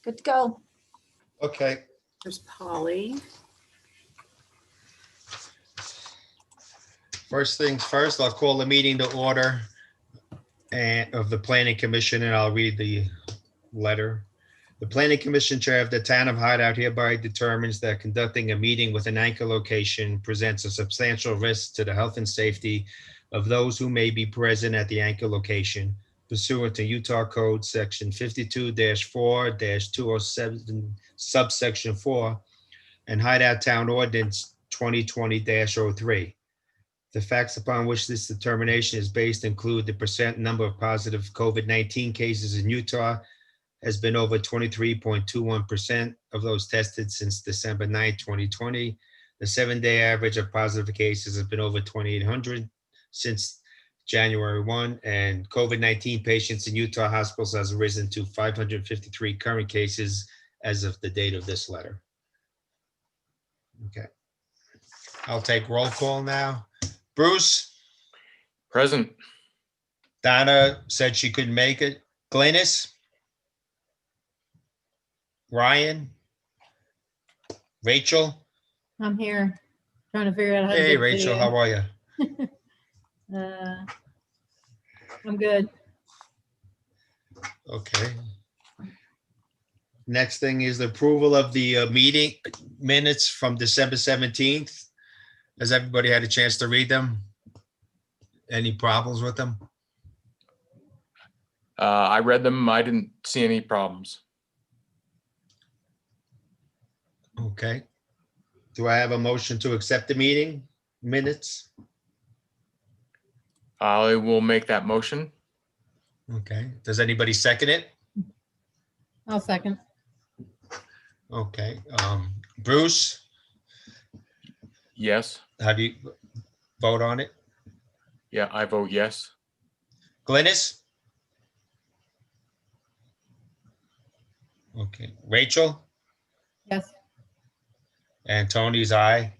Good to go. Okay. There's Polly. First things first, I'll call the meeting to order and of the Planning Commission, and I'll read the letter. The Planning Commission Chair of the Town of Hideout hereby determines that conducting a meeting with an anchor location presents a substantial risk to the health and safety of those who may be present at the anchor location pursuant to Utah Code Section 52-4-207 subsection 4 and Hideout Town Ordinance 2020-03. The facts upon which this determination is based include the percent number of positive COVID-19 cases in Utah has been over 23.21% of those tested since December 9, 2020. The 7-day average of positive cases has been over 2,800 since January 1, and COVID-19 patients in Utah hospitals has risen to 553 current cases as of the date of this letter. Okay. I'll take roll call now. Bruce? Present. Donna said she couldn't make it. Glynis? Ryan? Rachel? I'm here trying to figure out how to Hey, get Rachel, video. how are you? I'm good. Okay. Next thing is the approval of the meeting minutes from December 17th. Has everybody had a chance to read them? Any problems with them? I read them. I didn't see any problems. Okay. Do I have a motion to accept the meeting minutes? I will make that motion. Okay. Does anybody second it? I'll second. Okay. Bruce, Yes. have you vote on it? Yeah, I vote yes. Glynis? Okay. Rachel? Yes. And Tony's aye.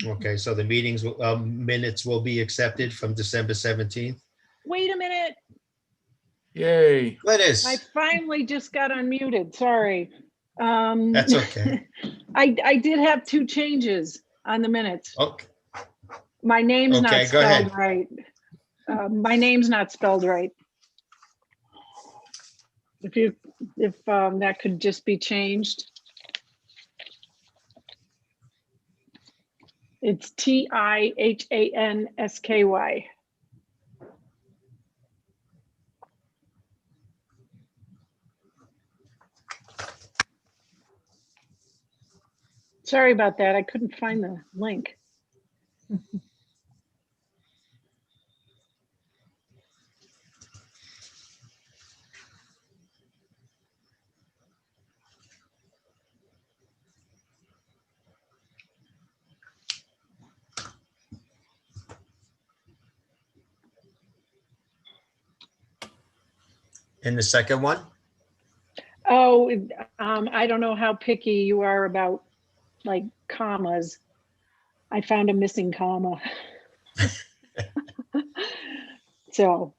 Okay, so the meetings, minutes will be accepted from December 17th. Wait a minute. Yay. I Glynis, finally just got unmuted. Sorry. that's okay. I did have two changes on the minutes. Okay, My name's Okay, not go ahead. spelled right. My name's not spelled right. If that could just be changed. It's Tihansky. Sorry about that. I couldn't find the link. and the second one? Oh, I don't know how picky you are about like commas. I found a missing comma. So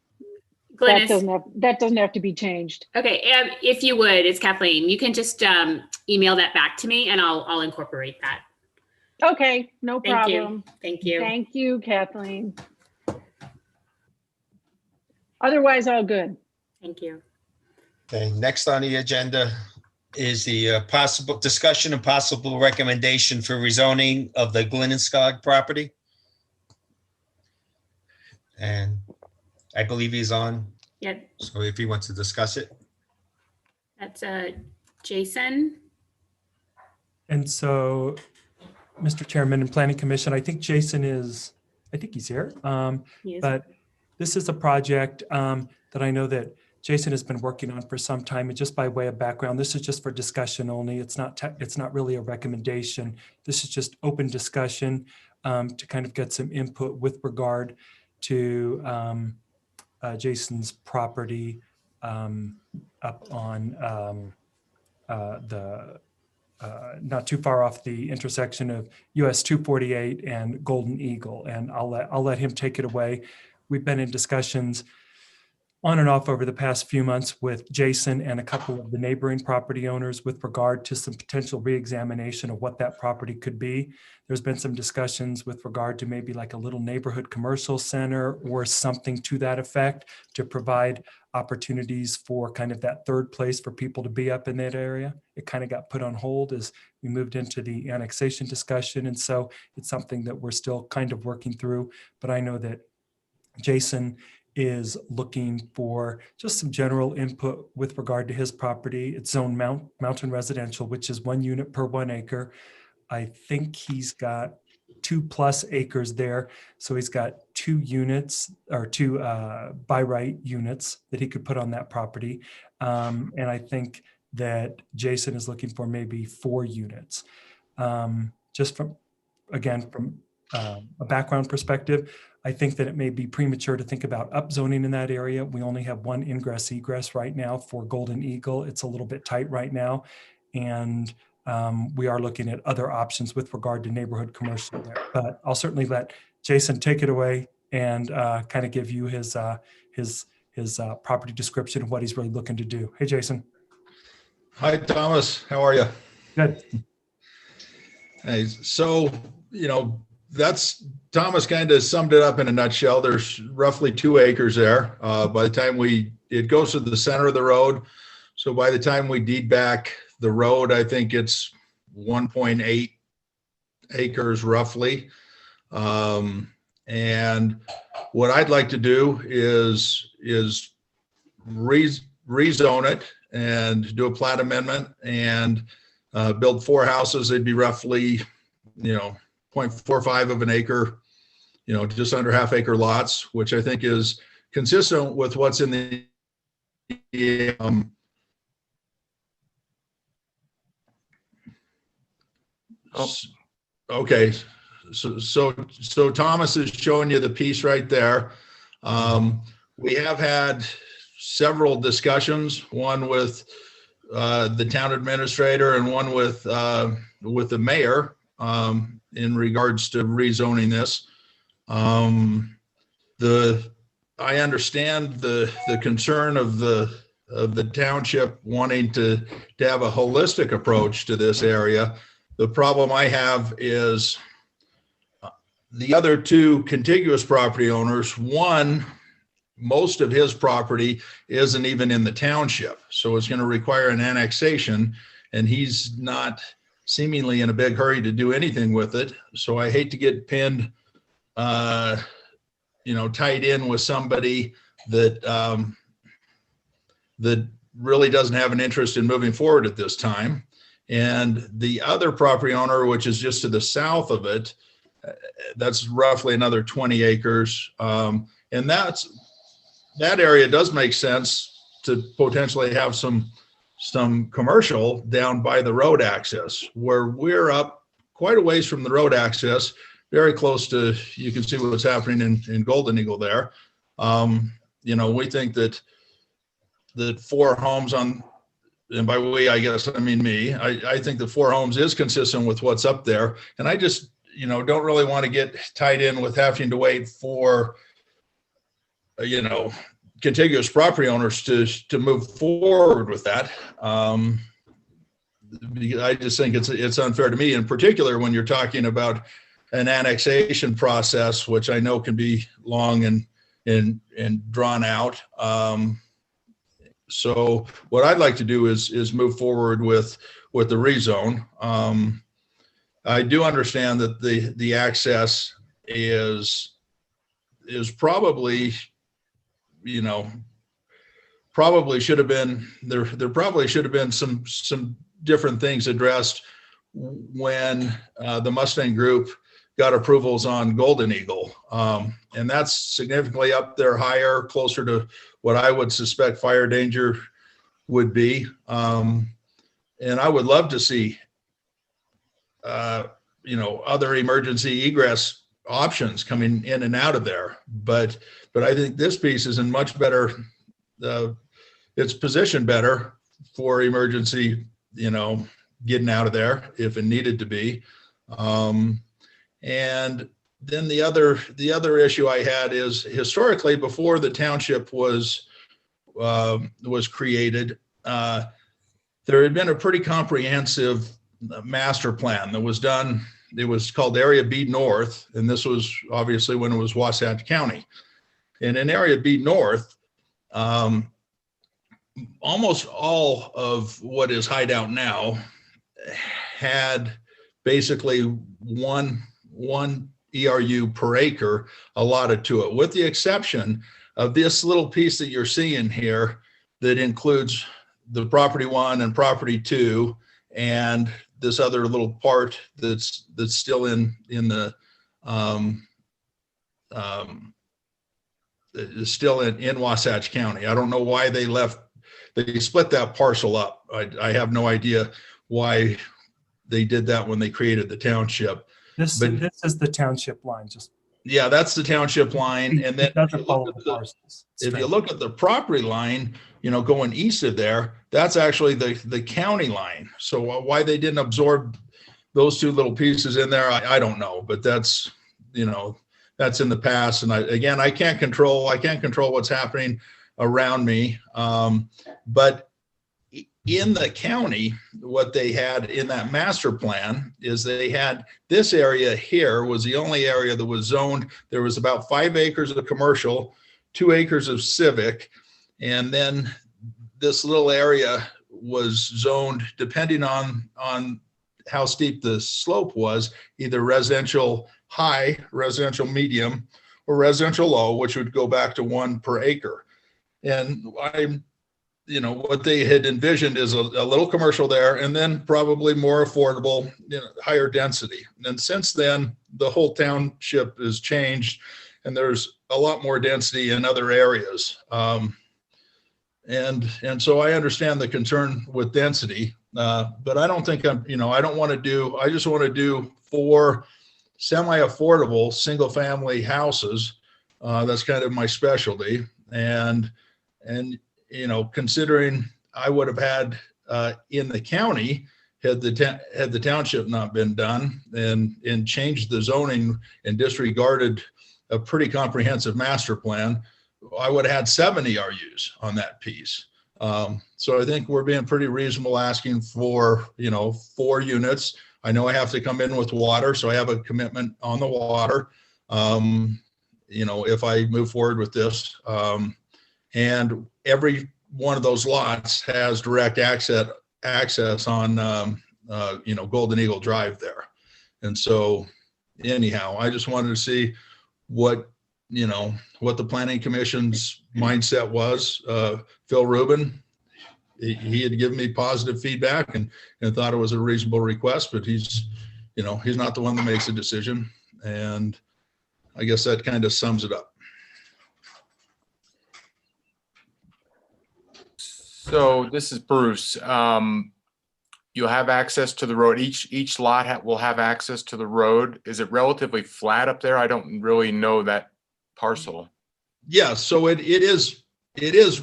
that Glynis, doesn't have to be changed. okay, if you would, it's Kathleen. You can just email that back to me and I'll incorporate that. Okay, no Thank problem. you. Thank you. Thank you, Kathleen. Otherwise, all good. Thank you. Okay, next on the agenda is the possible discussion and possible recommendation for rezoning of the Glenenskog property. And I believe he's on, Yep, so if he wants to discuss it. that's Jason. And so, Mr. Chairman and Planning Commission, I think Jason is, I think he's here. He is- But this is a project that I know that Jason has been working on for some time. And just by way of background, this is just for discussion only. It's not really a recommendation. This is just open discussion to kind of get some input with regard to Jason's property up on not too far off the intersection of US 248 and Golden Eagle. And I'll let him take it away. We've been in discussions on and off over the past few months with Jason and a couple of the neighboring property owners with regard to some potential reexamination of what that property could be. There's been some discussions with regard to maybe like a little neighborhood commercial center or something to that effect to provide opportunities for kind of that third place for people to be up in that area. It kind of got put on hold as we moved into the annexation discussion. And so it's something that we're still kind of working through, but I know that Jason is looking for just some general input with regard to his property. It's zone mountain residential, which is 1 unit per 1 acre. I think he's got 2+ acres there. So he's got 2 units or 2 by right units that he could put on that property. And I think that Jason is looking for maybe 4 units. Just from a background perspective, I think that it may be premature to think about upzoning in that area. We only have 1 ingress egress right now for Golden Eagle. It's a little bit tight right now. And we are looking at other options with regard to neighborhood commercial there. But I'll certainly let Jason take it away and kind of give you his property description of what he's really looking to do. Hey, Jason. Hi, Thomas. How are you? Good. Hey, so, that's Thomas kind of summed it up in a nutshell. There's roughly 2 acres there. By the time it goes to the center of the road. So by the time we deed back the road, I think it's 1.8 acres roughly. And what I'd like to do is rezone it and do a plat amendment and build 4 houses. They'd be roughly, 0.45 of an acre, just under half acre lots, which I think is consistent with what's in the okay. So Thomas is showing you the piece right there. We have had several discussions, one with the town administrator and one with the mayor in regards to rezoning this. I understand the concern of the township wanting to have a holistic approach to this area. The problem I have is the other 2 contiguous property owners, one, most of his property isn't even in the township. So it's going to require an annexation, and he's not seemingly in a big hurry to do anything with it. So I hate to get pinned, tied in with somebody that really doesn't have an interest in moving forward at this time. And the other property owner, which is just to the south of it, that's roughly another 20 acres. And that area does make sense to potentially have some commercial down by the road access, where we're up quite a ways from the road access, very close to, you can see what's happening in Golden Eagle there. We think that 4 homes on, and by we, I guess, I mean me, I think the 4 homes is consistent with what's up there. And I just, don't really want to get tied in with having to wait for, contiguous property owners to move forward with that. Because I just think it's unfair to me, in particular when you're talking about an annexation process, which I know can be long and drawn out. So what I'd like to do is move forward with the rezone. I do understand that the access is probably, probably should have been there. There probably should have been some different things addressed when the Mustang Group got approvals on Golden Eagle, and that's significantly up there, higher, closer to what I would suspect fire danger would be. And I would love to see, other emergency egress options coming in and out of there. But I think this piece is in much better, it's positioned better for emergency, getting out of there if it needed to be. And then the other issue I had is, historically, before the township was was created, there had been a pretty comprehensive master plan that was done. It was called Area B North, and this was obviously when it was Wasatch County. And in Area B North, almost all of what is Hideout now had basically one ERU per acre allotted to it, with the exception of this little piece that you're seeing here that includes the property 1 and property 2, and this other little part that's still in the is still in Wasatch County. I don't know why they split that parcel up. I have no idea why they did that when they created the township. This is the township line, just. Yeah, that's the township line. And then It doesn't follow the parcels. if you look at the property line, going east of there, that's actually the county line. So why they didn't absorb those two little pieces in there, I don't know, but that's in the past. And I can't control what's happening around me. But in the county, what they had in that master plan is they had this area here was the only area that was zoned. There was about 5 acres of commercial, 2 acres of civic, and then this little area was zoned depending on how steep the slope was, either residential high, residential medium, or residential low, which would go back to 1 per acre. And what they had envisioned is a little commercial there, and then probably more affordable, higher density. And since then, the whole township has changed, and there's a lot more density in other areas. And so I understand the concern with density, but I don't think I don't want to do, I just want to do 4 semi-affordable single-family houses. That's kind of my specialty. And considering I would have had in the county had the township not been done and changed the zoning and disregarded a pretty comprehensive master plan, I would have had 7 ERUs on that piece. So I think we're being pretty reasonable asking for 4 units. I know I have to come in with water, so I have a commitment on the water. If I move forward with this. And every one of those lots has direct access on, Golden Eagle Drive there. And so anyhow, I just wanted to see what the Planning Commission's mindset was. Phil Rubin, he had given me positive feedback and thought it was a reasonable request, but he's not the one that makes a decision. And I guess that kind of sums it up. So this is Bruce. You'll have access to the road. Each lot will have access to the road. Is it relatively flat up there? I don't really know that parcel. Yeah, so it is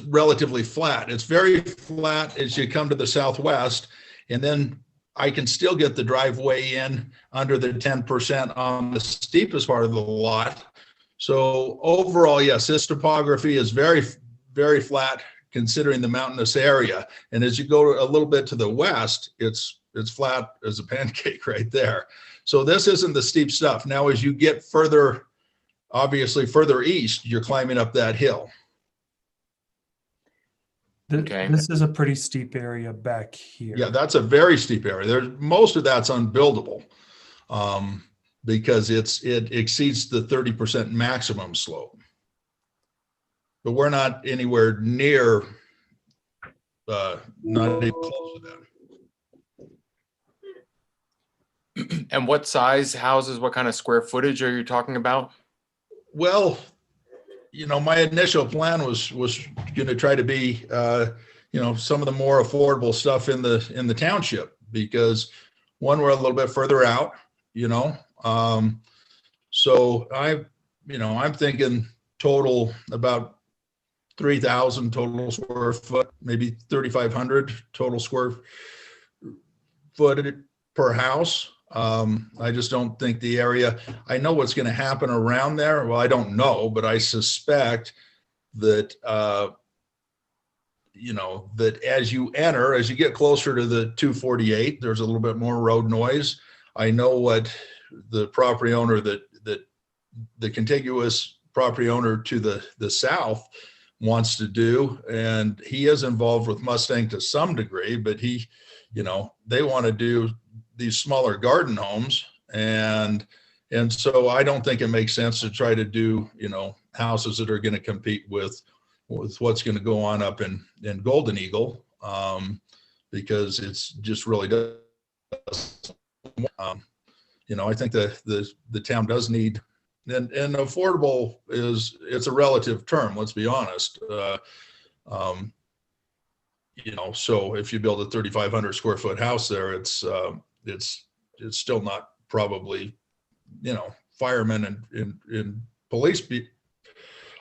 relatively flat. It's very flat as you come to the southwest, and then I can still get the driveway in under the 10% on the steepest part of the lot. So overall, yes, this topography is very, very flat considering the mountainous area. And as you go a little bit to the west, it's flat as a pancake right there. So this isn't the steep stuff. Now, as you get further east, you're climbing up that hill. Okay. This is a pretty steep area back here. Yeah, that's a very steep area. Most of that's unbuildable because it exceeds the 30% maximum slope. But we're not anywhere near, not even close to that. And what size houses, what kind of square footage are you talking about? Well, my initial plan was going to try to be, some of the more affordable stuff in the township, because one, we're a little bit further out, so I'm thinking total about 3,000 total square foot, maybe 3,500 total square foot per house. I just don't think the area, I know what's going to happen around there. Well, I don't know, but I suspect that that as you get closer to the 248, there's a little bit more road noise. I know what the property owner the contiguous property owner to the south wants to do. And he is involved with Mustang to some degree, but they want to do these smaller garden homes. And so I don't think it makes sense to try to do, houses that are going to compete with what's going to go on up in Golden Eagle, because it's just really does. I think the town does need, and affordable it's a relative term. Let's be honest. So if you build a 3,500 square foot house there, it's still not probably, firemen and police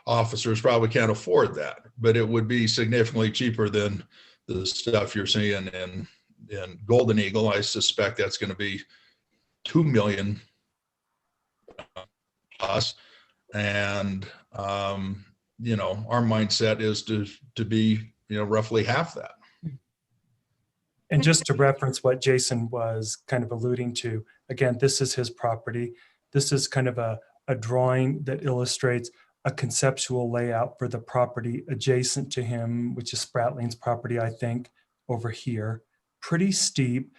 officers probably can't afford that, but it would be significantly cheaper than the stuff you're seeing in Golden Eagle. I suspect that's going to be 2 million plus. And, our mindset is to be, roughly half that. And just to reference what Jason was kind of alluding to, again, this is his property. This is kind of a drawing that illustrates a conceptual layout for the property adjacent to him, which is Spratline's property, I think, over here. Pretty steep.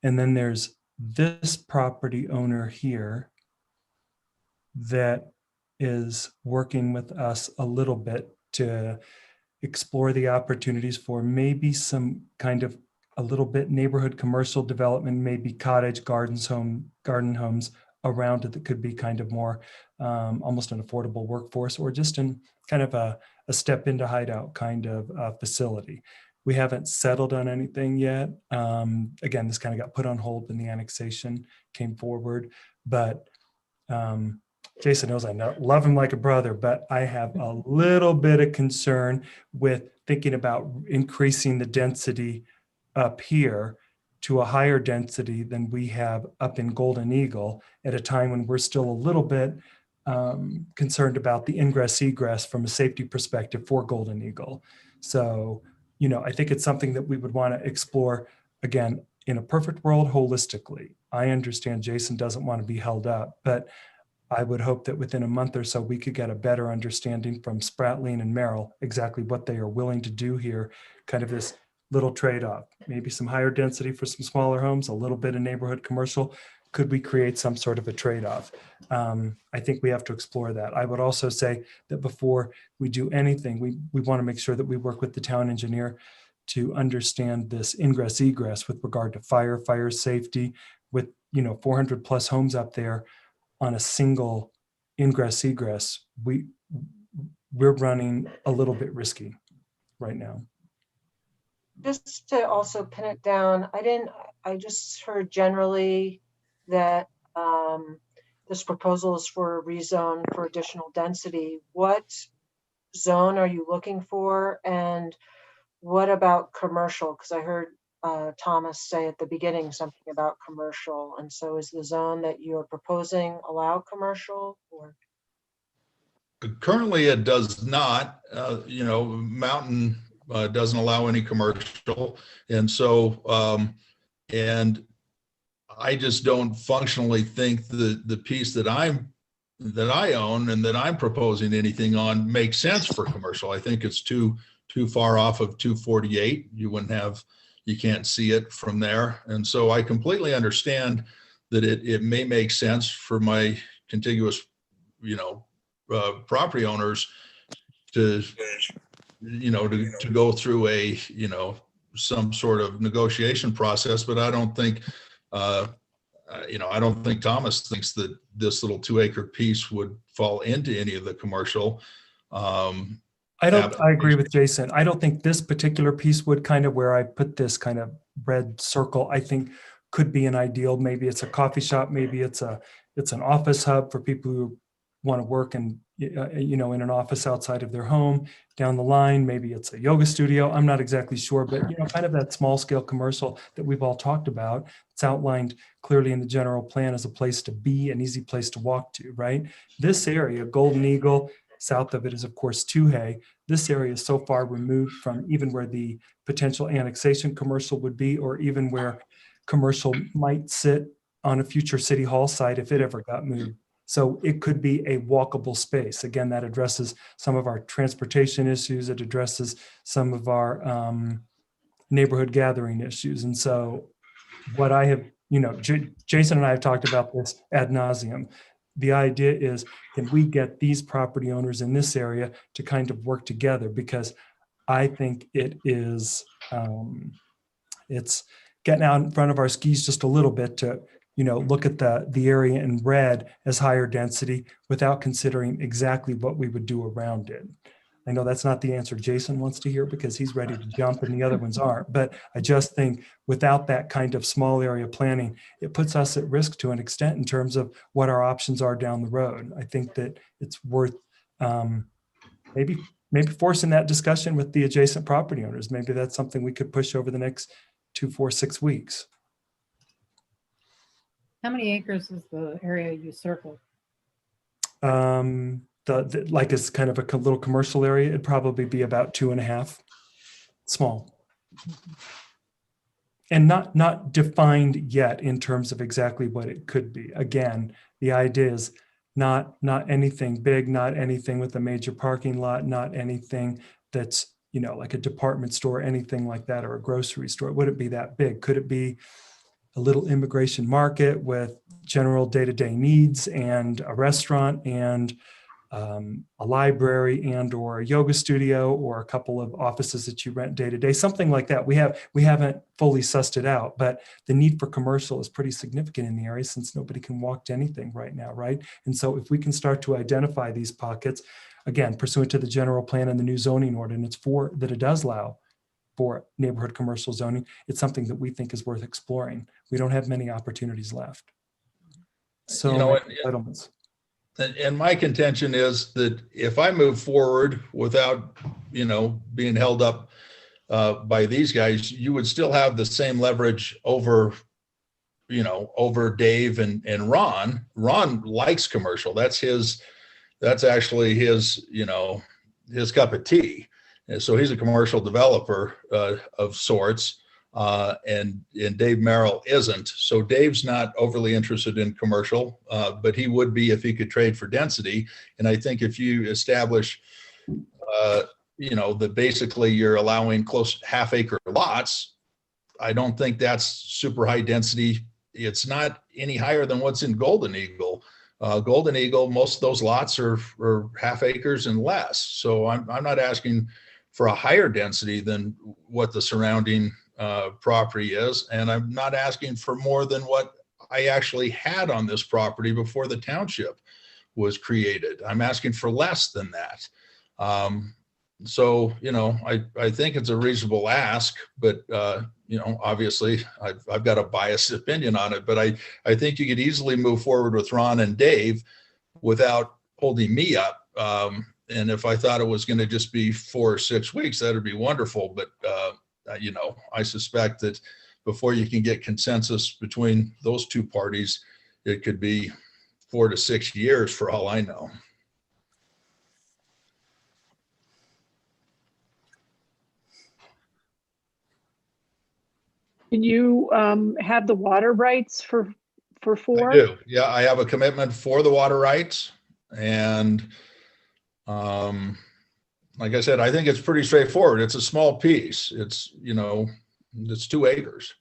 And then there's this property owner here that is working with us a little bit to explore the opportunities for maybe some kind of a little bit neighborhood commercial development, maybe cottage garden homes around it that could be kind of more almost an affordable workforce, or just in kind of a step into Hideout kind of facility. We haven't settled on anything yet. Again, this kind of got put on hold when the annexation came forward, but Jason knows I love him like a brother, but I have a little bit of concern with thinking about increasing the density up here to a higher density than we have up in Golden Eagle at a time when we're still a little bit concerned about the ingress egress from a safety perspective for Golden Eagle. So, I think it's something that we would want to explore, again, in a perfect world holistically. I understand Jason doesn't want to be held up, but I would hope that within a month or so, we could get a better understanding from Spratline and Merrill exactly what they are willing to do here, kind of this little trade-off, maybe some higher density for some smaller homes, a little bit of neighborhood commercial. Could we create some sort of a trade-off? I think we have to explore that. I would also say that before we do anything, we want to make sure that we work with the town engineer to understand this ingress egress with regard to fire safety. With 400 plus homes up there on a single ingress egress, we're running a little bit risky right now. Just to also pin it down, I just heard generally that this proposal is for a rezone for additional density. What zone are you looking for? And what about commercial? Because I heard Thomas say at the beginning something about commercial. And so is the zone that you're proposing allow commercial, or? Currently it does not. Mountain doesn't allow any commercial. And so, and I just don't functionally think the piece that I own and that I'm proposing anything on makes sense for commercial. I think it's too far off of 248. You can't see it from there. And so I completely understand that it may make sense for my contiguous, property owners to go through some sort of negotiation process, but I don't think, I don't think Thomas thinks that this little 2-acre piece would fall into any of the commercial. I agree with Jason. I don't think this particular piece would, kind of where I put this kind of red circle, I think could be an ideal. Maybe it's a coffee shop, maybe it's an office hub for people who want to work in an office outside of their home. Down the line, maybe it's a yoga studio. I'm not exactly sure, but kind of that small scale commercial that we've all talked about. It's outlined clearly in the general plan as a place to be, an easy place to walk to, right? This area, Golden Eagle, South of it is, of course, Toohey. This area is so far removed from even where the potential annexation commercial would be, or even where commercial might sit on a future city hall site if it ever got moved. So it could be a walkable space. Again, that addresses some of our transportation issues. It addresses some of our neighborhood gathering issues. And so what I have, Jason and I have talked about this ad nauseum. The idea is, can we get these property owners in this area to kind of work together? Because I think it is, it's getting out in front of our skis just a little bit to, look at the area in red as higher density without considering exactly what we would do around it. I know that's not the answer Jason wants to hear because he's ready to jump and the other ones aren't. But I just think without that kind of small area planning, it puts us at risk to an extent in terms of what our options are down the road. I think that it's worth maybe forcing that discussion with the adjacent property owners. Maybe that's something we could push over the next 2, 4, 6 weeks. How many acres is the area you circled? Like it's kind of a little commercial area, it'd probably be about 2.5, small. And not defined yet in terms of exactly what it could be. Again, the idea is not anything big, not anything with a major parking lot, not anything that's, like a department store, anything like that, or a grocery store. Would it be that big? Could it be a little immigration market with general day-to-day needs and a restaurant and a library and or a yoga studio or a couple of offices that you rent day to day, something like that. We haven't fully sussed it out, but the need for commercial is pretty significant in the area since nobody can walk to anything right now, right? And so if we can start to identify these pockets, again, pursuant to the general plan and the new zoning ordinance that it does allow for neighborhood commercial zoning, it's something that we think is worth exploring. We don't have many opportunities left. So entitlements. And my contention is that if I move forward without, being held up by these guys, you would still have the same leverage over Dave and Ron. Ron likes commercial. That's actually his cup of tea. And so he's a commercial developer of sorts. And Dave Merrill isn't. So Dave's not overly interested in commercial, but he would be if he could trade for density. And I think if you establish, that basically you're allowing close half-acre lots, I don't think that's super high density. It's not any higher than what's in Golden Eagle. Golden Eagle, most of those lots are half acres and less. So I'm not asking for a higher density than what the surrounding property is. And I'm not asking for more than what I actually had on this property before the township was created. I'm asking for less than that. So, I think it's a reasonable ask, but, obviously I've got a biased opinion on it, but I think you could easily move forward with Ron and Dave without holding me up. And if I thought it was going to just be 4 or 6 weeks, that'd be wonderful. But, I suspect that before you can get consensus between those two parties, it could be 4 to 6 years for all I know. You have the water rights for 4? I do. Yeah, I have a commitment for the water rights. And like I said, I think it's pretty straightforward. It's a small piece. It's 2 acres.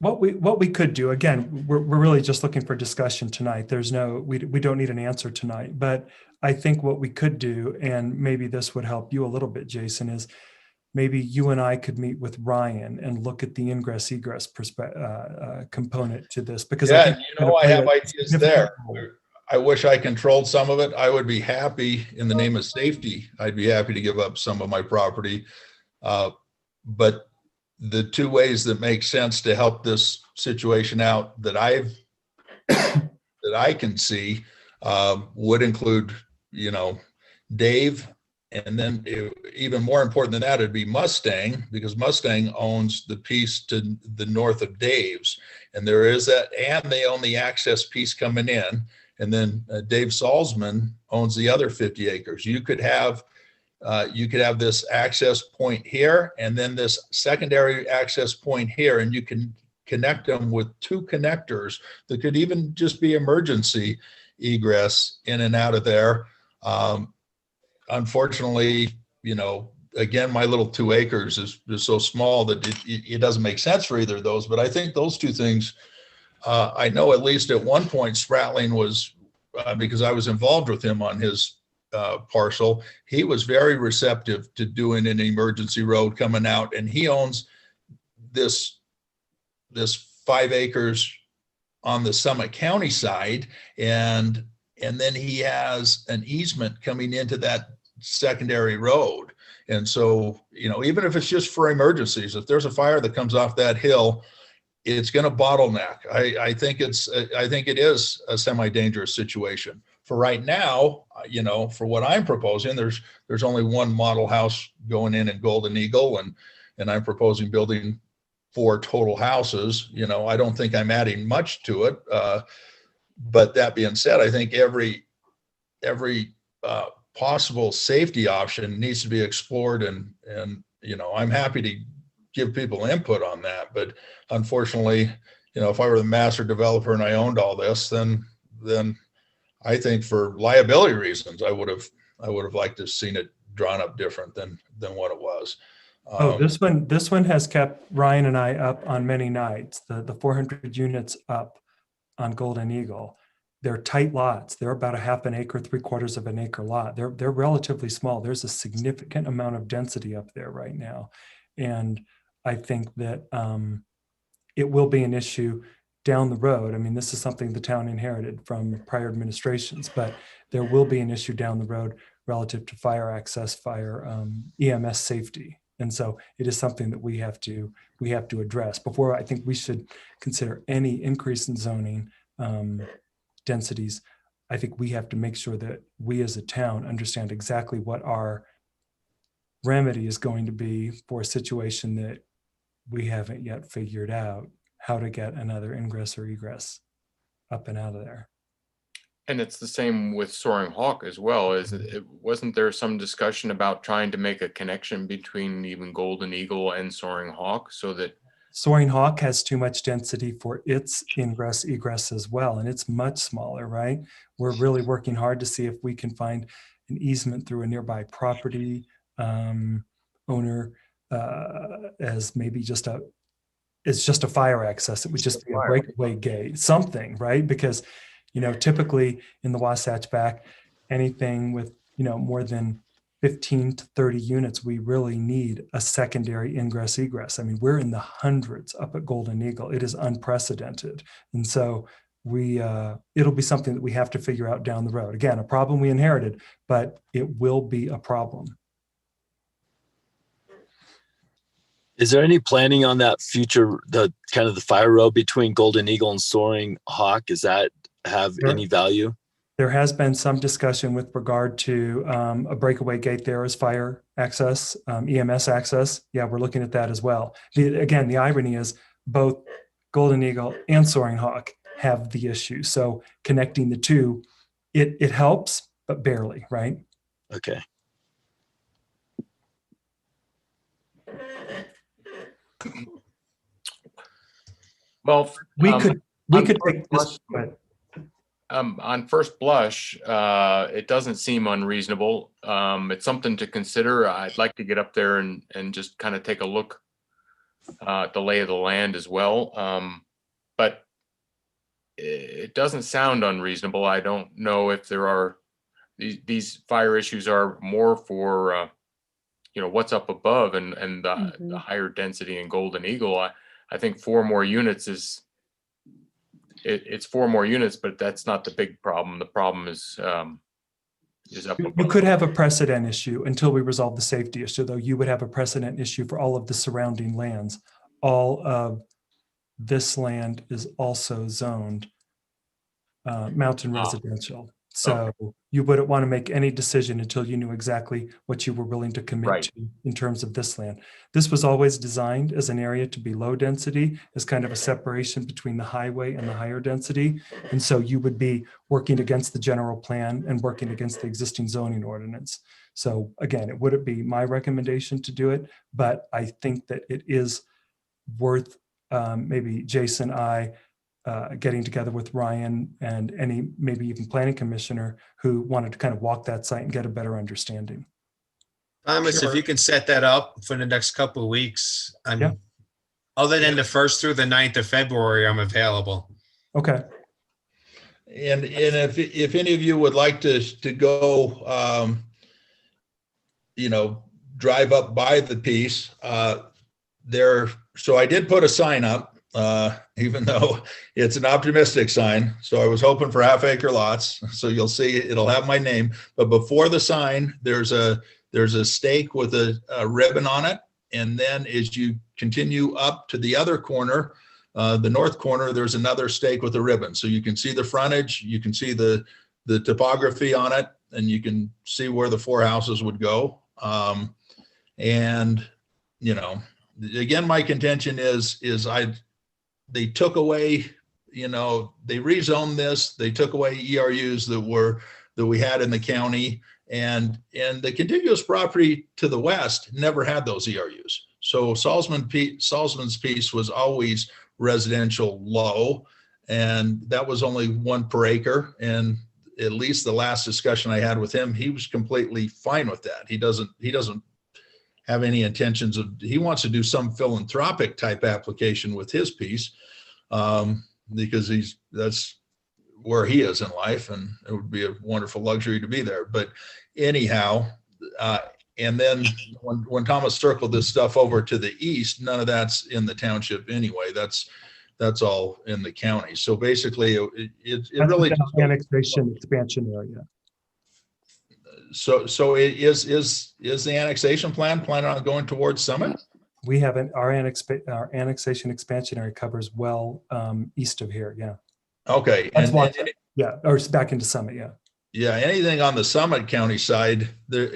What we could do, again, we're really just looking for discussion tonight. We don't need an answer tonight, but I think what we could do, and maybe this would help you a little bit, Jason, is maybe you and I could meet with Ryan and look at the ingress egress component to this, because I have ideas there. I wish I controlled some of it. I would be happy in the name of safety. I'd be happy to give up some of my property. But the 2 ways that make sense to help this situation out that I can see would include, Dave. And then even more important than that, it'd be Mustang, because Mustang owns the piece to the north of Dave's. And there is that, and they own the access piece coming in. And then Dave Salzman owns the other 50 acres. You could have this access point here and then this secondary access point here, and you can connect them with 2 connectors that could even just be emergency egress in and out of there. Unfortunately, again, my little 2 acres is so small that it doesn't make sense for either of those. But I think those 2 things, I know at least at one point Spratling was, because I was involved with him on his parcel, he was very receptive to doing an emergency road coming out, and he owns this 5 acres on the Summit County side, and then he has an easement coming into that secondary road. And so, even if it's just for emergencies, if there's a fire that comes off that hill, it's going to bottleneck. I think it is a semi-dangerous situation. For right now, for what I'm proposing, there's only one model house going in Golden Eagle, and I'm proposing building 4 total houses. I don't think I'm adding much to it. But that being said, I think every possible safety option needs to be explored, and I'm happy to give people input on that. But unfortunately, if I were the master developer and I owned all this, then I think for liability reasons, I would have liked to have seen it drawn up different than what it was. This one has kept Ryan and I up on many nights. The 400 units up on Golden Eagle. They're tight lots. They're about a half an acre, 3/4 of an acre lot. They're relatively small. There's a significant amount of density up there right now, and I think that it will be an issue down the road. I mean, this is something the town inherited from prior administrations, but there will be an issue down the road relative to fire access, fire EMS safety. And so it is something that we have to address before I think we should consider any increase in zoning densities. I think we have to make sure that we as a town understand exactly what our remedy is going to be for a situation that we haven't yet figured out how to get another ingress or egress up and out of there. And it's the same with Soaring Hawk as well. Wasn't there some discussion about trying to make a connection between even Golden Eagle and Soaring Hawk so that Soaring Hawk has too much density for its ingress egress as well, and it's much smaller, right? We're really working hard to see if we can find an easement through a nearby property owner as maybe just a fire access. It would just be a breakaway gate, something, right? Because typically in the Wasatch Back, anything with more than 15 to 30 units, we really need a secondary ingress egress. I mean, we're in the hundreds up at Golden Eagle. It is unprecedented. And so it'll be something that we have to figure out down the road. Again, a problem we inherited, but it will be a problem. Is there any planning on that future, the fire road between Golden Eagle and Soaring Hawk? Does that have any value? There has been some discussion with regard to a breakaway gate there as fire access, EMS access. Yeah, we're looking at that as well. Again, the irony is both Golden Eagle and Soaring Hawk have the issue. So connecting the two, it helps, but barely, right? Okay. Well, we could take this. On first blush, it doesn't seem unreasonable. It's something to consider. I'd like to get up there and just kind of take a look at the lay of the land as well. But it doesn't sound unreasonable. I don't know if there are these fire issues are more for what's up above and the higher density in Golden Eagle. I think 4 more units is. It's 4 more units, but that's not the big problem. The problem is up above. You could have a precedent issue until we resolve the safety issue, though. You would have a precedent issue for all of the surrounding lands. All of this land is also zoned mountain residential. So you wouldn't want to make any decision until you knew exactly what you were willing to commit Right. to in terms of this land. This was always designed as an area to be low density, as kind of a separation between the highway and the higher density. And so you would be working against the general plan and working against the existing zoning ordinance. So again, it wouldn't be my recommendation to do it, but I think that it is worth maybe Jason, getting together with Ryan and any maybe even planning commissioner who wanted to kind of walk that site and get a better understanding. Thomas, if you can set that up for the next couple of weeks, Yeah. Other than the 1st through the 9th of February, I'm available. Okay. And if any of you would like to go, drive up by the piece there. So I did put a sign up, even though it's an optimistic sign. So I was hoping for half-acre lots. So you'll see it'll have my name. But before the sign, there's a stake with a ribbon on it. And then as you continue up to the other corner, the north corner, there's another stake with a ribbon. So you can see the frontage, you can see the topography on it, and you can see where the 4 houses would go. Again, my contention is they took away, they rezoned this, they took away ERUs that we had in the county, and the contiguous property to the west never had those ERUs. So Salzman's piece was always residential low, and that was only 1 per acre. And at least the last discussion I had with him, he was completely fine with that. He doesn't have any intentions of, he wants to do some philanthropic type application with his piece, because that's where he is in life, and it would be a wonderful luxury to be there. But anyhow, and then when Thomas circled this stuff over to the east, none of that's in the township anyway. That's all in the county. So basically, it really the annexation expansion area. So it is the annexation plan planning on going towards Summit? We have our annexation expansion area covers well east of here. Yeah. Okay. That's yeah, or it's back into Summit. Yeah. Yeah. Anything on the Summit County side, there,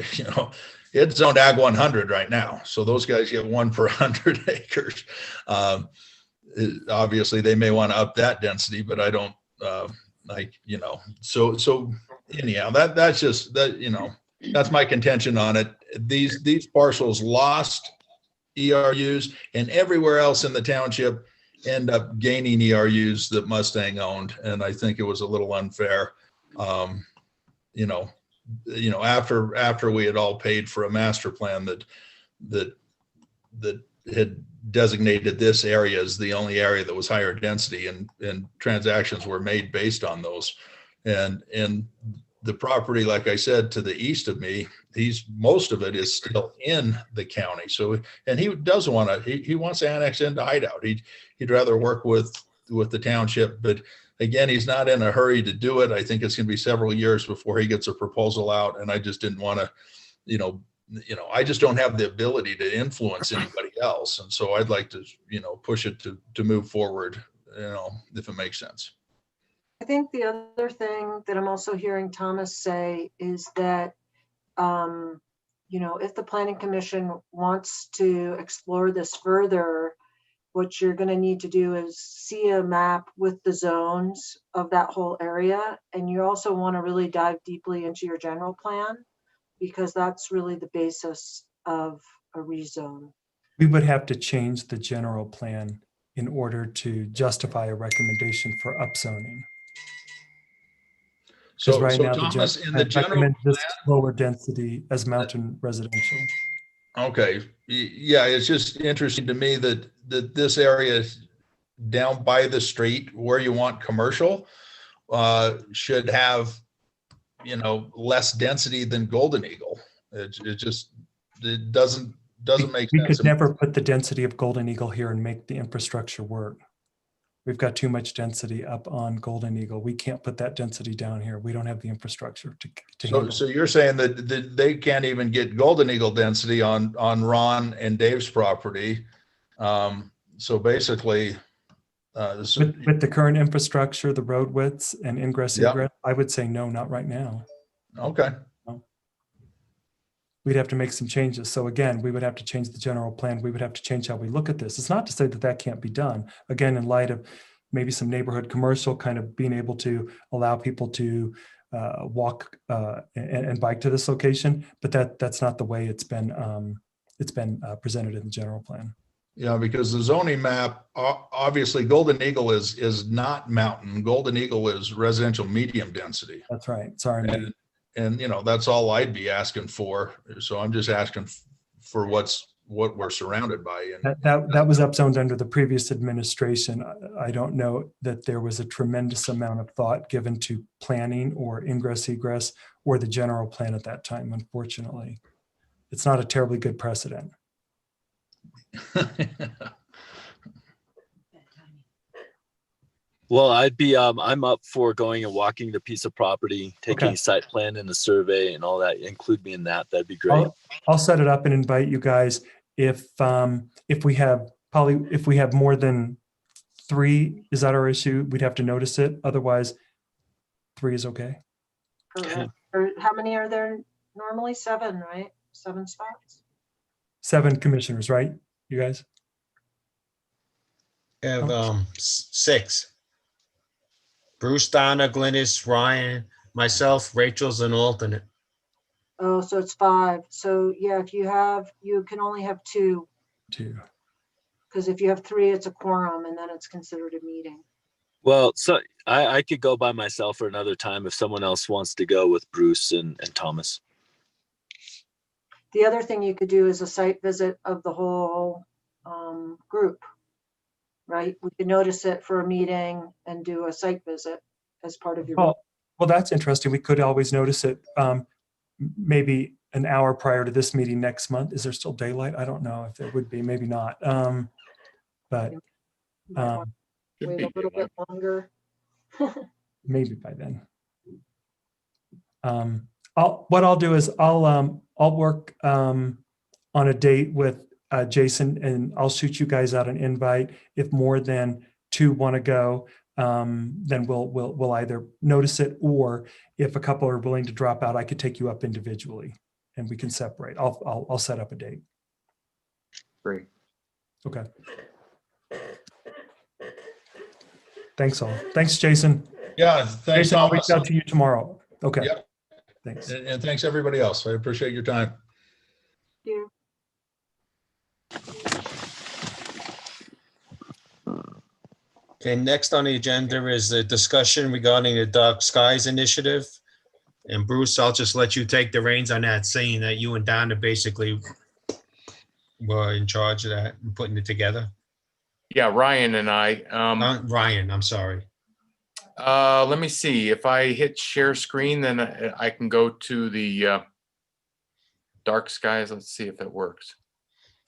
it's zoned Ag 100 right now. So those guys get 1 per 100 acres. Obviously, they may want to up that density, but I don't. So anyhow, that's just that. That's my contention on it. These parcels lost ERUs, and everywhere else in the township end up gaining ERUs that Mustang owned, and I think it was a little unfair. After we had all paid for a master plan that had designated this area as the only area that was higher density, and transactions were made based on those. And the property, like I said, to the east of me, most of it is still in the county. So, and he does want to, he wants to annex into Hideout. He'd rather work with the township, but again, he's not in a hurry to do it. I think it's going to be several years before he gets a proposal out. And I just didn't want to, I just don't have the ability to influence anybody else. And so I'd like to, push it to move forward, if it makes sense. I think the other thing that I'm also hearing Thomas say is that, if the Planning Commission wants to explore this further, what you're going to need to do is see a map with the zones of that whole area. And you also want to really dive deeply into your general plan, because that's really the basis of a rezone. We would have to change the general plan in order to justify a recommendation for upzoning. So right now, Thomas, in the general plan, plan, lower density as mountain residential. Okay. Yeah, it's just interesting to me that this area down by the street where you want commercial should have, less density than Golden Eagle. It doesn't make sense. We could never put the density of Golden Eagle here and make the infrastructure work. We've got too much density up on Golden Eagle. We can't put that density down here. We don't have the infrastructure to handle. So you're saying that they can't even get Golden Eagle density on Ron and Dave's property. So basically, With the current infrastructure, the road widths and ingress Yep. egress, I would say no, not right now. Okay. We'd have to make some changes. So again, we would have to change the general plan. We would have to change how we look at this. It's not to say that that can't be done. Again, in light of maybe some neighborhood commercial, kind of being able to allow people to walk and bike to this location, but that's not the way it's been presented in the general plan. Yeah, because the zoning map, obviously Golden Eagle is not mountain. Golden Eagle is residential medium density. That's right. It's R&D. And that's all I'd be asking for. So I'm just asking for what we're surrounded by. And That was upzoned under the previous administration. I don't know that there was a tremendous amount of thought given to planning or ingress egress or the general plan at that time, unfortunately. It's not a terribly good precedent. Well, I'm up for going and walking the piece of property, taking Okay. a site plan and a survey and all that. Include me in that. That'd be great. I'll set it up and invite you guys. If we have more than 3, is that our issue? We'd have to notice it. Otherwise, 3 is okay. Or how many are there normally? 7, right? 7 spots? 7 commissioners, right? You guys? We have 6. Bruce, Donna, Glynis, Ryan, myself, Rachel's an alternate. Oh, so it's 5. So yeah, if you can only have 2, 2. because if you have 3, it's a quorum and then it's considered a meeting. Well, so I could go by myself for another time if someone else wants to go with Bruce and Thomas. The other thing you could do is a site visit of the whole group, right? We could notice it for a meeting and do a site visit as part of your. Well, that's interesting. We could always notice it maybe an hour prior to this meeting next month. Is there still daylight? I don't know if there would be, maybe not. But Wait a little bit longer. maybe by then. What I'll do is I'll work on a date with Jason, and I'll shoot you guys out an invite. If more than 2 want to go, then we'll either notice it, or if a couple are willing to drop out, I could take you up individually and we can separate. I'll set up a date. Great. Okay. Thanks all. Thanks, Jason. yeah, thanks, Jason, I'll Thomas. reach out to you tomorrow. Okay. Yep. Thanks. And thanks everybody else. I appreciate your time. You. Okay, next on the agenda is a discussion regarding the Dark Skies Initiative. And Bruce, I'll just let you take the reins on that, saying that you and Donna basically were in charge of that and putting it together. Yeah, Ryan and I. Ryan, I'm sorry. Let me see. If I hit share screen, then I can go to the Dark Skies. Let's see if it works.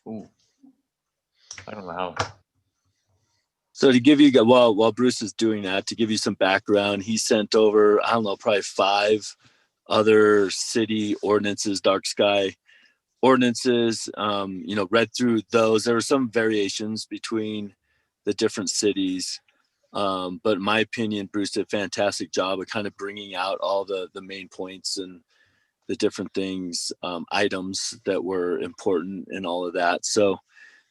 Ooh, I don't know how. So to give you, while Bruce is doing that, to give you some background, he sent over, I don't know, probably 5 other city ordinances, dark sky ordinances, read through those. There were some variations between the different cities. But in my opinion, Bruce did a fantastic job of kind of bringing out all the main points and the different things, items that were important and all of that. So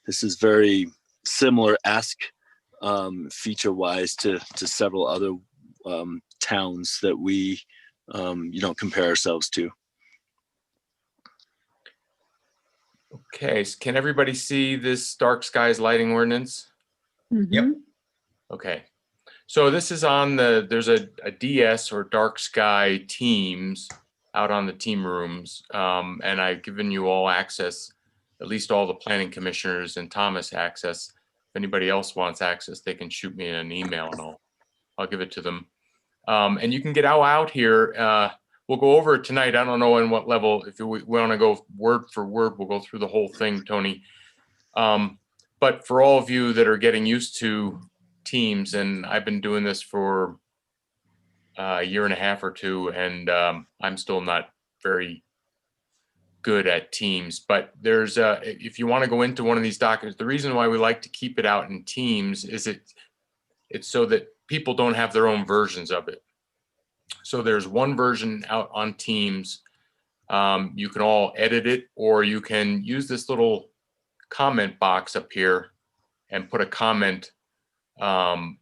this is very similar-esque feature-wise to several other towns that we, compare ourselves to. Okay, so can everybody see this dark skies lighting ordinance? Yep. Okay, so this is on there's a DS or dark sky teams out on the team rooms. And I've given you all access, at least all the planning commissioners and Thomas access. If anybody else wants access, they can shoot me an email and I'll give it to them. And you can get out here. We'll go over it tonight. I don't know in what level. If we want to go word for word, we'll go through the whole thing, Tony. But for all of you that are getting used to Teams, and I've been doing this for a year and a half or 2, and I'm still not very good at Teams. But there's if you want to go into one of these documents, the reason why we like to keep it out in Teams is it's so that people don't have their own versions of it. So there's one version out on Teams. You can all edit it, or you can use this little comment box up here and put a comment along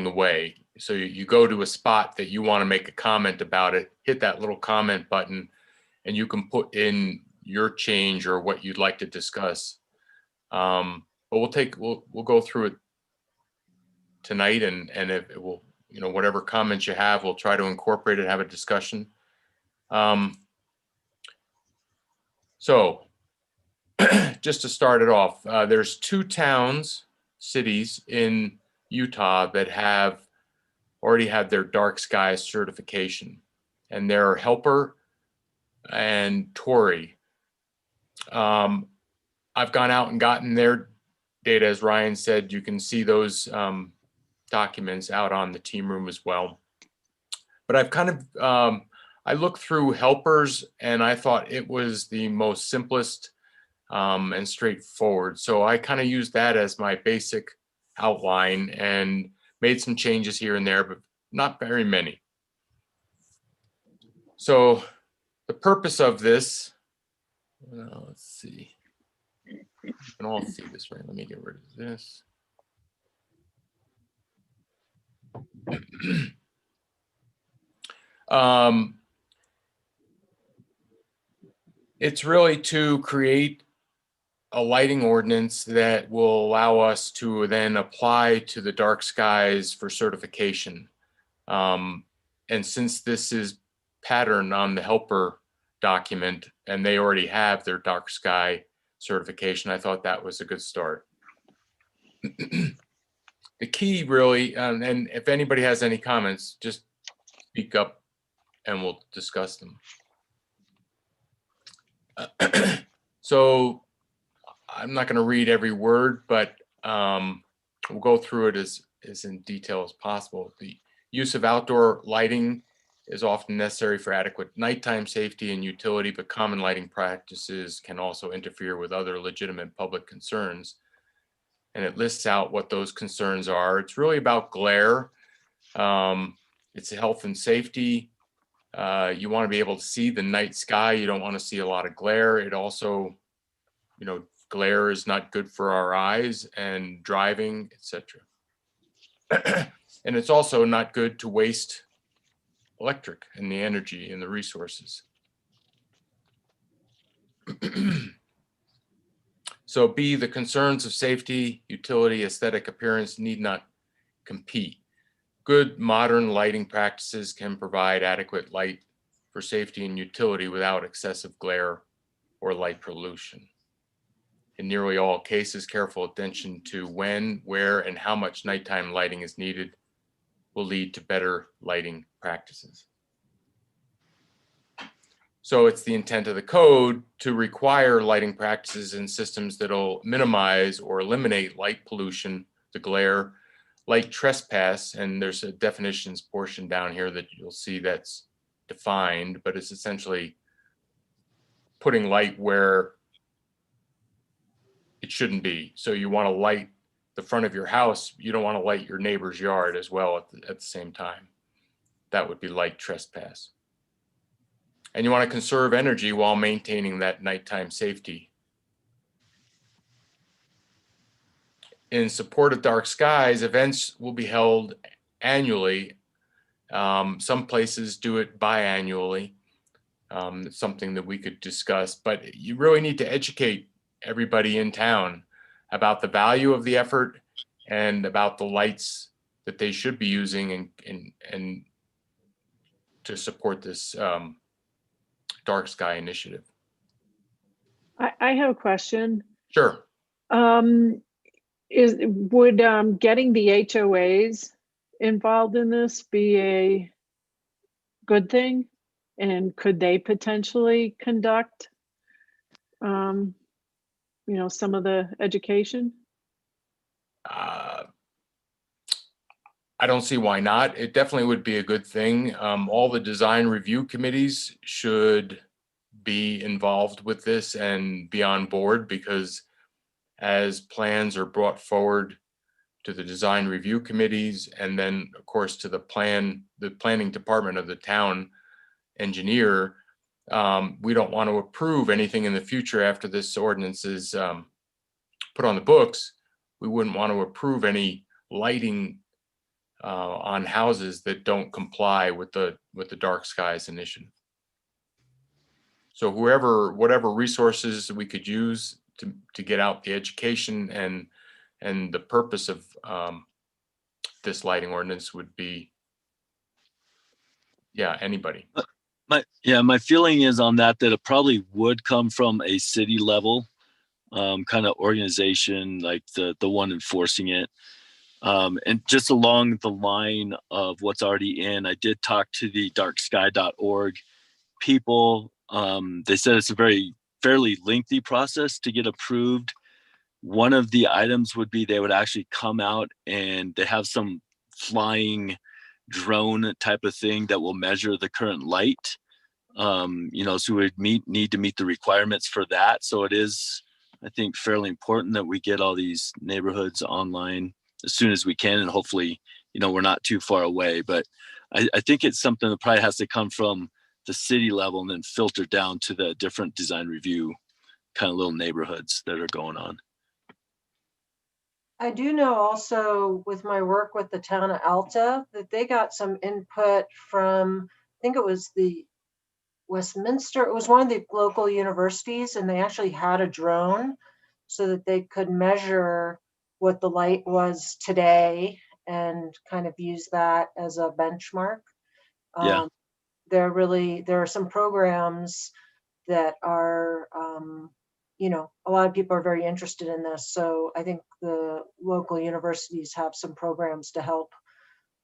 the way. So you go to a spot that you want to make a comment about it, hit that little comment button, and you can put in your change or what you'd like to discuss. But we'll go through it tonight, and if it will, whatever comments you have, we'll try to incorporate it, have a discussion. So just to start it off, there's 2 cities in Utah that have already had their dark sky certification, and they're Helper and Torrey. I've gone out and gotten their data. As Ryan said, you can see those documents out on the team room as well. But I've kind of, I looked through Helpers, and I thought it was the most simplest and straightforward. So I kind of used that as my basic outline and made some changes here and there, but not very many. So the purpose of this, let's see. You can all see this, right? Let me get rid of this. It's really to create a lighting ordinance that will allow us to then apply to the dark skies for certification. And since this is patterned on the Helper document and they already have their dark sky certification, I thought that was a good start. The key really, and if anybody has any comments, just speak up and we'll discuss them. So I'm not going to read every word, but we'll go through it as in detail as possible. The use of outdoor lighting is often necessary for adequate nighttime safety and utility, but common lighting practices can also interfere with other legitimate public concerns. And it lists out what those concerns are. It's really about glare. It's health and safety. You want to be able to see the night sky. You don't want to see a lot of glare. It also, glare is not good for our eyes and driving, etc. And it's also not good to waste electric and the energy and the resources. So B, the concerns of safety, utility, aesthetic appearance need not compete. Good modern lighting practices can provide adequate light for safety and utility without excessive glare or light pollution. In nearly all cases, careful attention to when, where, and how much nighttime lighting is needed will lead to better lighting practices. So it's the intent of the code to require lighting practices and systems that'll minimize or eliminate light pollution, the glare, light trespass, and there's a definitions portion down here that you'll see that's defined, but it's essentially putting light where it shouldn't be. So you want to light the front of your house, you don't want to light your neighbor's yard as well at the same time. That would be light trespass. And you want to conserve energy while maintaining that nighttime safety. In support of dark skies, events will be held annually. Some places do it biannually. It's something that we could discuss, but you really need to educate everybody in town about the value of the effort and about the lights that they should be using and to support this dark sky initiative. I have a question. Sure. Would getting the HOAs involved in this be a good thing? And could they potentially conduct, some of the education? I don't see why not. It definitely would be a good thing. All the design review committees should be involved with this and be on board, because as plans are brought forward to the design review committees, and then of course to the planning department of the town engineer. We don't want to approve anything in the future after this ordinance is put on the books. We wouldn't want to approve any lighting on houses that don't comply with the dark skies initiative. So whatever resources we could use to get out the education and the purpose of this lighting ordinance would be, yeah, anybody. My feeling is on that it probably would come from a city level kind of organization, like the one enforcing it. And just along the line of what's already in, I did talk to the darksky.org people. They said it's a fairly lengthy process to get approved. One of the items would be they would actually come out and they have some flying drone type of thing that will measure the current light. So we would need to meet the requirements for that. So it is, I think, fairly important that we get all these neighborhoods online as soon as we can, and hopefully, we're not too far away. But I think it's something that probably has to come from the city level and then filter down to the different design review kind of little neighborhoods that are going on. I do know also with my work with the town of Alta that they got some input from, I think it was the Westminster, it was one of the local universities, and they actually had a drone so that they could measure what the light was today and kind of use that as a benchmark. Yeah. There are some programs that are, a lot of people are very interested in this. So I think the local universities have some programs to help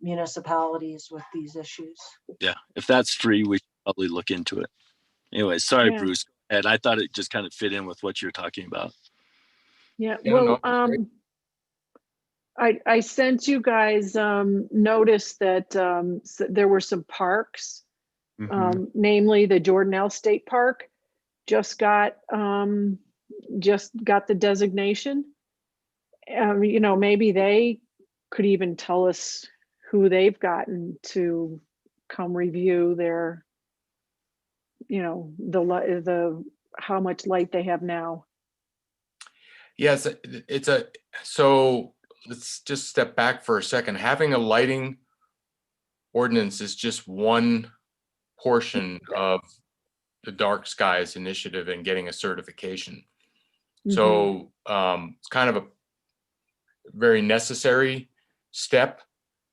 municipalities with these issues. Yeah. If that's free, we should probably look into it. Anyway, sorry, Yeah. Bruce. And I thought it just kind of fit in with what you're talking about. Yeah, Yeah, well, no, that's great. I sent you guys notice that there were some parks, Mhm. namely the Jordanelle State Park just got the designation. Maybe they could even tell us who they've gotten to come review their, the how much light they have now. Yes, so let's just step back for a second. Having a lighting ordinance is just one portion of the dark skies initiative and getting a certification. So it's kind of a very necessary step,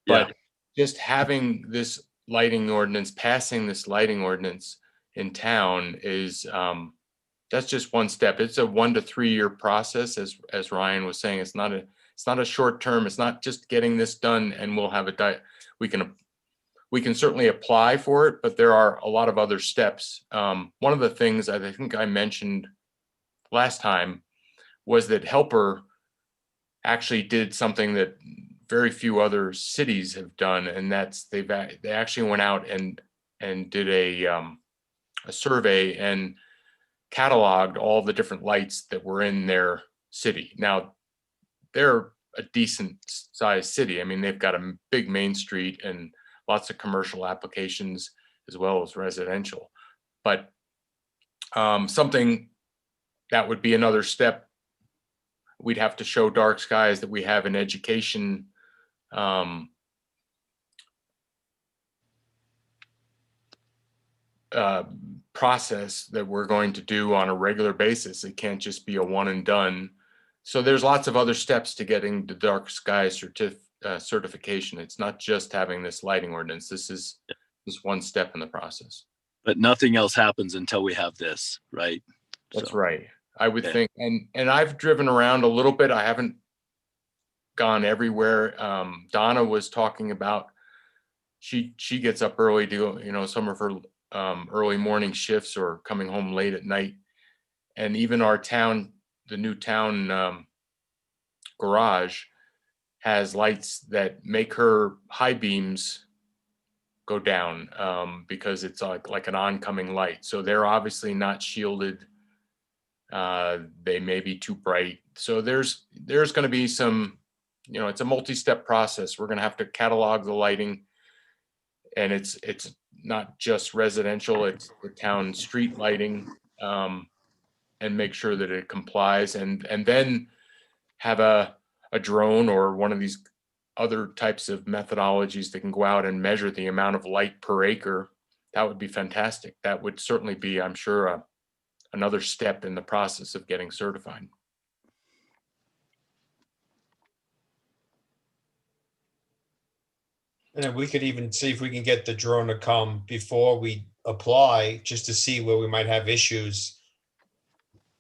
but just having this lighting ordinance, passing this lighting ordinance in town is, that's just one step. It's a 1 to 3 year process, as Ryan was saying. It's not a short term. It's not just getting this done and we'll have we can certainly apply for it, but there are a lot of other steps. One of the things I think I mentioned last time was that Helper actually did something that very few other cities have done, and that's they actually went out and did a survey and cataloged all the different lights that were in their city. Now, they're a decent sized city. I mean, they've got a big main street and lots of commercial applications as well as residential. But something that would be another step. We'd have to show dark skies that we have an education process that we're going to do on a regular basis. It can't just be a one and done. So there's lots of other steps to getting the dark sky certification. It's not just having this lighting ordinance. This is just one step in the process. But nothing else happens until we have this, right? That's right. I would think, and I've driven around a little bit. I haven't gone everywhere. Donna was talking about, she gets up early to, some of her early morning shifts or coming home late at night. And even our town, the new town garage has lights that make her high beams go down because it's like an oncoming light. So they're obviously not shielded. They may be too bright. So there's going to be some you know, it's a multi-step process. We're going to have to catalog the lighting, and it's not just residential, it's the town street lighting, and make sure that it complies, and then have a drone or one of these other types of methodologies that can go out and measure the amount of light per acre. That would be fantastic. That would certainly be, I'm sure, another step in the process of getting certified. And then we could even see if we can get the drone to come before we apply, just to see where we might have issues.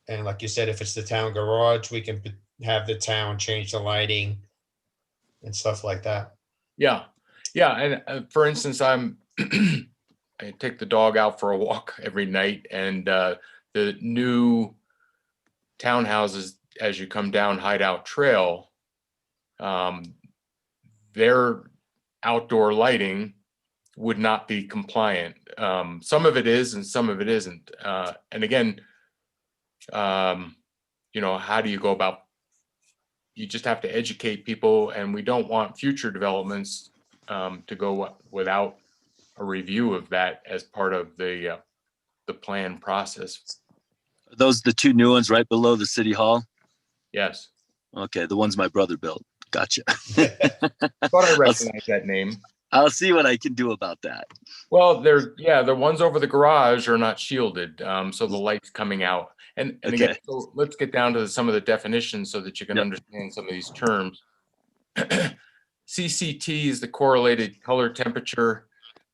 And like you said, if it's the town garage, we can have the town change the lighting and stuff like that. Yeah, yeah, and for instance, I take the dog out for a walk every night, and the new townhouses as you come down Hideout Trail, their outdoor lighting would not be compliant. Some of it is, and some of it isn't. And again, you know, how do you go about? You just have to educate people, and we don't want future developments to go without a review of that as part of the plan process. Are those the two new ones right below the city hall? Yes. Okay, the ones my brother built. Gotcha. Thought I recognized that name. I'll see what I can do about that. Well, the ones over the garage are not shielded, so the light's coming out. And again, Okay. so let's get down to some of the definitions so that you can Yep. understand some of these terms. CCT is the correlated color temperature.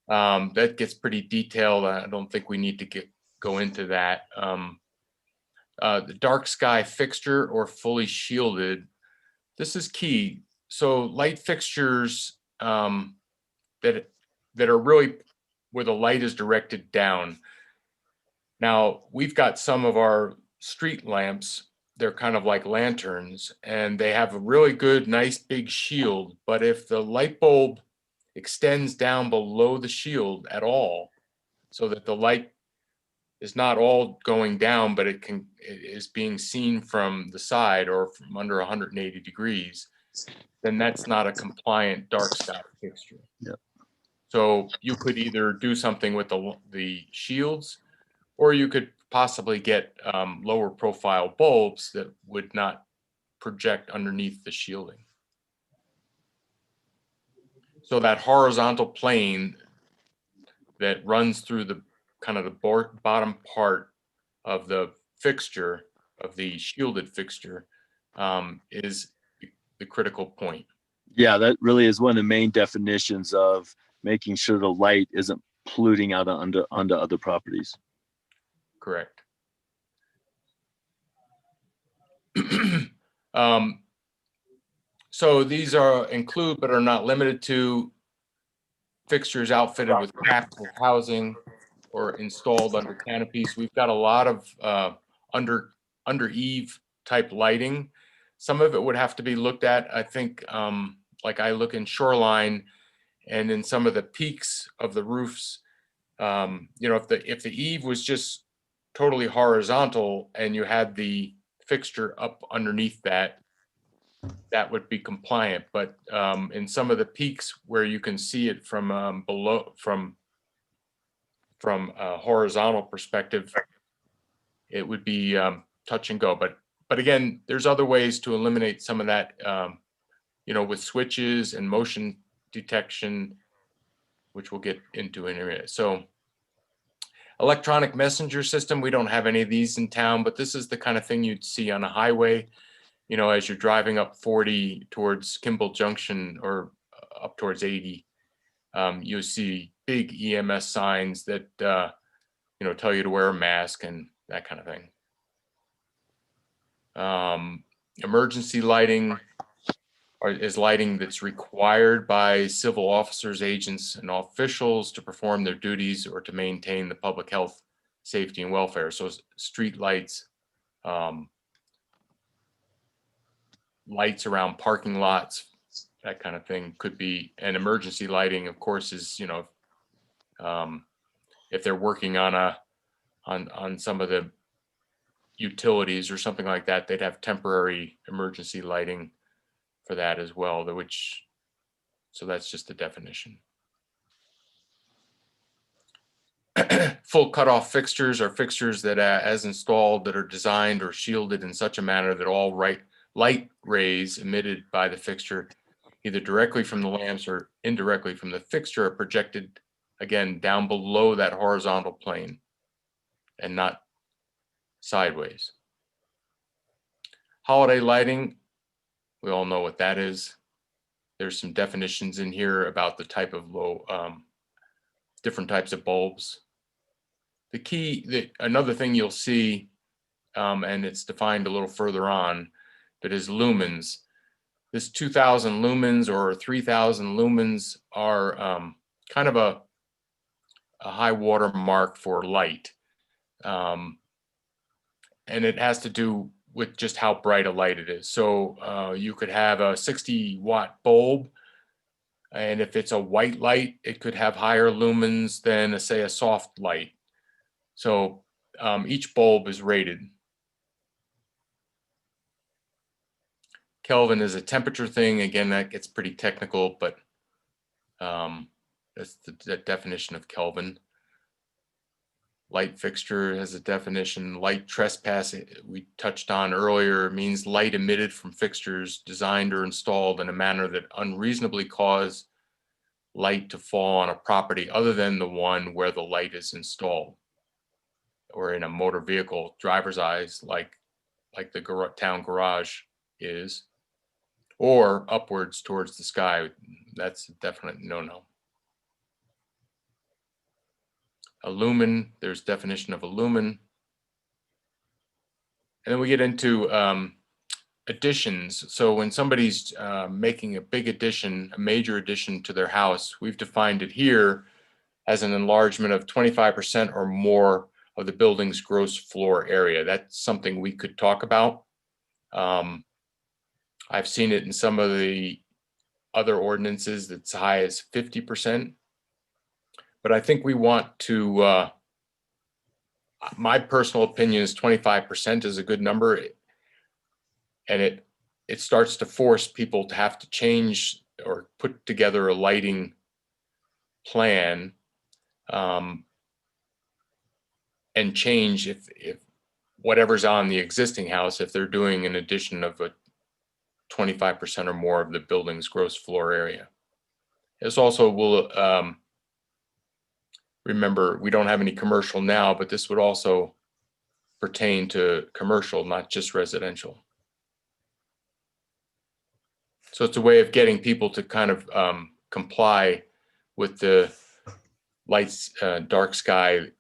That gets pretty detailed. I don't think we need to go into that. The dark sky fixture or fully shielded. This is key. So light fixtures that are really where the light is directed down. Now, we've got some of our street lamps, they're kind of like lanterns, and they have a really good, nice big shield. But if the light bulb extends down below the shield at all, so that the light is not all going down, but it is being seen from the side or from under 180 degrees, then that's not a compliant dark sky fixture. Yep. So you could either do something with the shields, or you could possibly get lower profile bulbs that would not project underneath the shielding. So that horizontal plane that runs through the kind of the bottom part of the fixture, of the shielded fixture, is the critical point. Yeah, that really is one of the main definitions of making sure the light isn't polluting out onto other properties. Correct. So these include but are not limited to fixtures outfitted with capsule housing or installed under canopies. We've got a lot of under eave type lighting. Some of it would have to be looked at. I think like I look in Shoreline and in some of the peaks of the roofs, you know, if the eave was just totally horizontal and you had the fixture up underneath that, that would be compliant. But in some of the peaks where you can see it from below, from a horizontal perspective, it would be touch and go. But again, there's other ways to eliminate some of that, you know, with switches and motion detection, which we'll get into in a minute. So electronic messenger system, we don't have any of these in town, but this is the kind of thing you'd see on a highway, you know, as you're driving up 40 towards Kimball Junction or up towards 80. You'll see big EMS signs that, you know, tell you to wear a mask and that kind of thing. Emergency lighting is lighting that's required by civil officers, agents, and officials to perform their duties or to maintain the public health, safety, and welfare. So street lights, lights around parking lots, that kind of thing could be. And emergency lighting, of course, is, you know, if they're working on some of the utilities or something like that, they'd have temporary emergency lighting for that as well, so that's just the definition. Full cutoff fixtures are fixtures that, as installed, that are designed or shielded in such a manner that all light rays emitted by the fixture, either directly from the lamps or indirectly from the fixture, are projected, again, down below that horizontal plane and not sideways. Holiday lighting, we all know what that is. There's some definitions in here about the type of different types of bulbs. Another thing you'll see, and it's defined a little further on, that is lumens. This 2000 lumens or 3000 lumens are kind of a high water mark for light. And it has to do with just how bright a light it is. So you could have a 60-watt bulb, and if it's a white light, it could have higher lumens than, say, a soft light. So each bulb is rated. Kelvin is a temperature thing. Again, that gets pretty technical, but that's the definition of Kelvin. Light fixture has a definition. Light trespass, we touched on earlier, means light emitted from fixtures designed or installed in a manner that unreasonably cause light to fall on a property other than the one where the light is installed, or in a motor vehicle driver's eyes, like the town garage is, or upwards towards the sky. That's a definite no-no. A lumen, there's definition of a lumen. And then we get into additions. So when somebody's making a big addition, a major addition to their house, we've defined it here as an enlargement of 25% or more of the building's gross floor area. That's something we could talk about. I've seen it in some of the other ordinances that's high as 50%. But I think we want to, my personal opinion is 25% is a good number. And it starts to force people to have to change or put together a lighting plan and change if whatever's on the existing house, if they're doing an addition of a 25% or more of the building's gross floor area. This also will, remember, we don't have any commercial now, but this would also pertain to commercial, not just residential. So it's a way of getting people to kind of comply with the lights, dark sky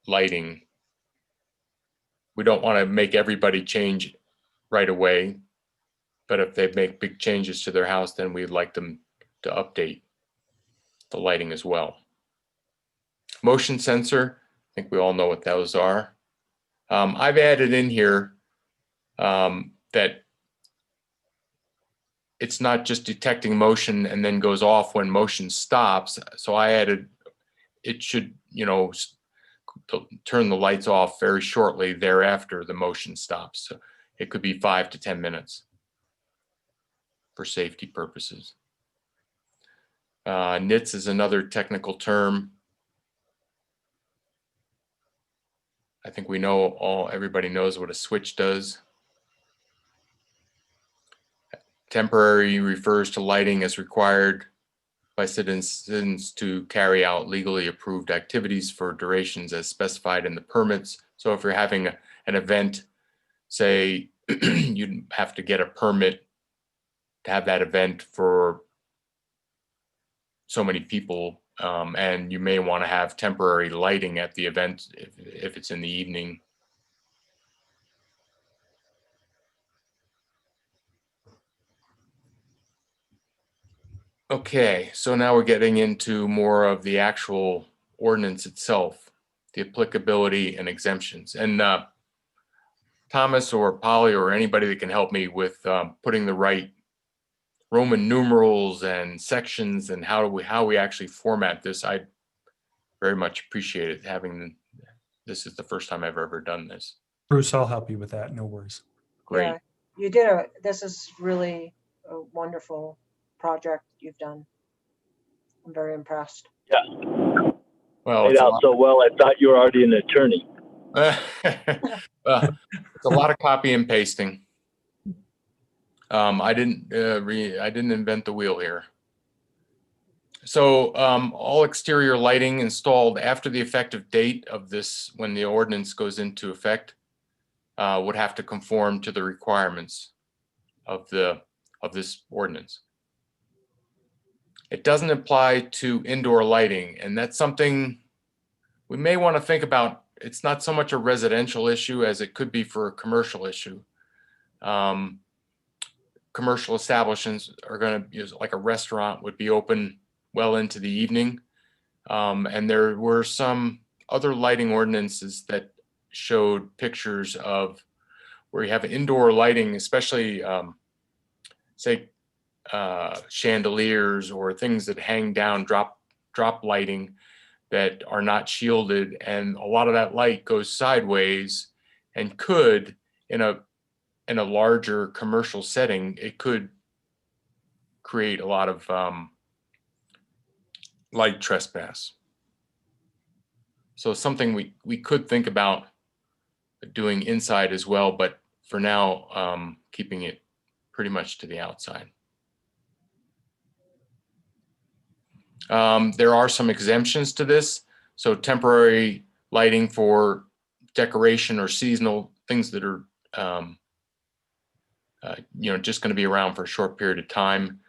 lighting. We don't want to make everybody change right away, but if they make big changes to their house, then we'd like them to update the lighting as well. Motion sensor, I think we all know what those are. I've added in here that it's not just detecting motion and then goes off when motion stops. So I added, it should, turn the lights off very shortly thereafter the motion stops. So it could be 5 to 10 minutes for safety purposes. NITS is another technical term. I think we know everybody knows what a switch does. Temporary refers to lighting as required by citizens to carry out legally approved activities for durations as specified in the permits. So if you're having an event, say you'd have to get a permit to have that event for so many people, and you may want to have temporary lighting at the event if it's in the evening. Okay, so now we're getting into more of the actual ordinance itself, the applicability and exemptions. And Thomas or Polly or anybody that can help me with putting the right Roman numerals and sections and how we actually format this, I very much appreciate it. This is the first time I've ever done this. Bruce, I'll help you with that. No worries. Great. Yeah, you did this is really a wonderful project you've done. I'm very impressed. Yeah, Well, laid it's a out lot. so well. I thought you were already an attorney. It's a lot of copy and pasting. I didn't invent the wheel here. So all exterior lighting installed after the effective date of this, when the ordinance goes into effect, would have to conform to the requirements of this ordinance. It doesn't apply to indoor lighting, and that's something we may want to think about. It's not so much a residential issue as it could be for a commercial issue. Commercial establishments are going to use, like a restaurant would be open well into the evening. And there were some other lighting ordinances that showed pictures of where you have indoor lighting, especially say chandeliers or things that hang down, drop lighting that are not shielded, and a lot of that light goes sideways and could, in a larger commercial setting, it could create a lot of light trespass. So something we could think about doing inside as well, but for now, keeping it pretty much to the outside. There are some exemptions to this. So temporary lighting for decoration or seasonal things that are, just going to be around for a short period of time.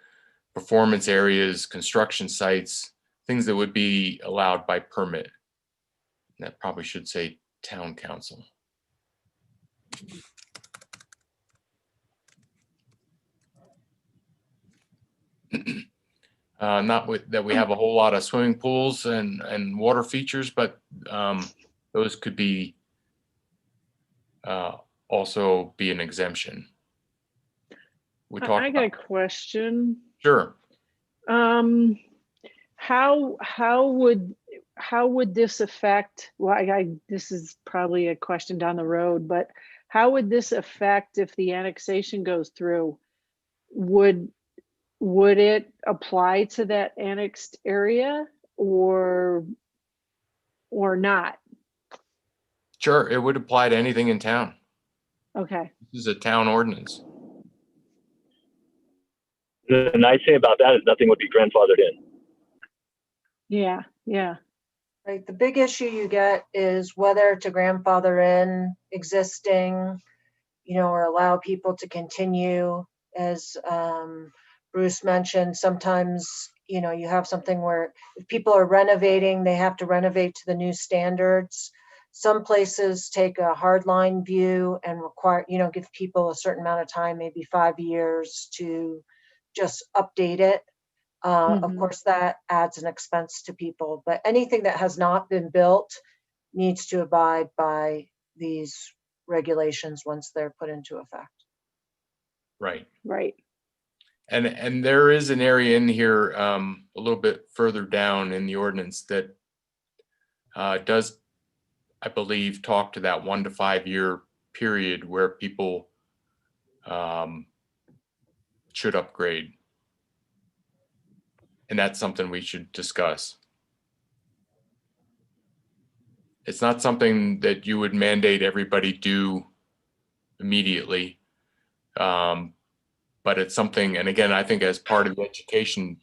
Performance areas, construction sites, things that would be allowed by permit. That probably should say town council. Not that we have a whole lot of swimming pools and water features, but those could be also be an exemption. We talked I got a about, question. sure. How would this affect, well, this is probably a question down the road, but how would this affect if the annexation goes through? Would it apply to that annexed area or not? Sure, it would apply to anything in town. Okay. This is a town ordinance. The nice thing about that is nothing would be grandfathered in. Yeah. Right, the big issue you get is whether to grandfather in existing, or allow people to continue. As Bruce mentioned, sometimes, you have something where if people are renovating, they have to renovate to the new standards. Some places take a hardline view and require, give people a certain amount of time, maybe 5 years, to just update it. Of course, that adds an expense to people, but anything that has not been built needs to abide by these regulations once they're put into effect. Right. And there is an area in here a little bit further down in the ordinance that does, I believe, talk to that 1 to 5 year period where people should upgrade. And that's something we should discuss. It's not something that you would mandate everybody do immediately. But it's something, and again, I think as part of education,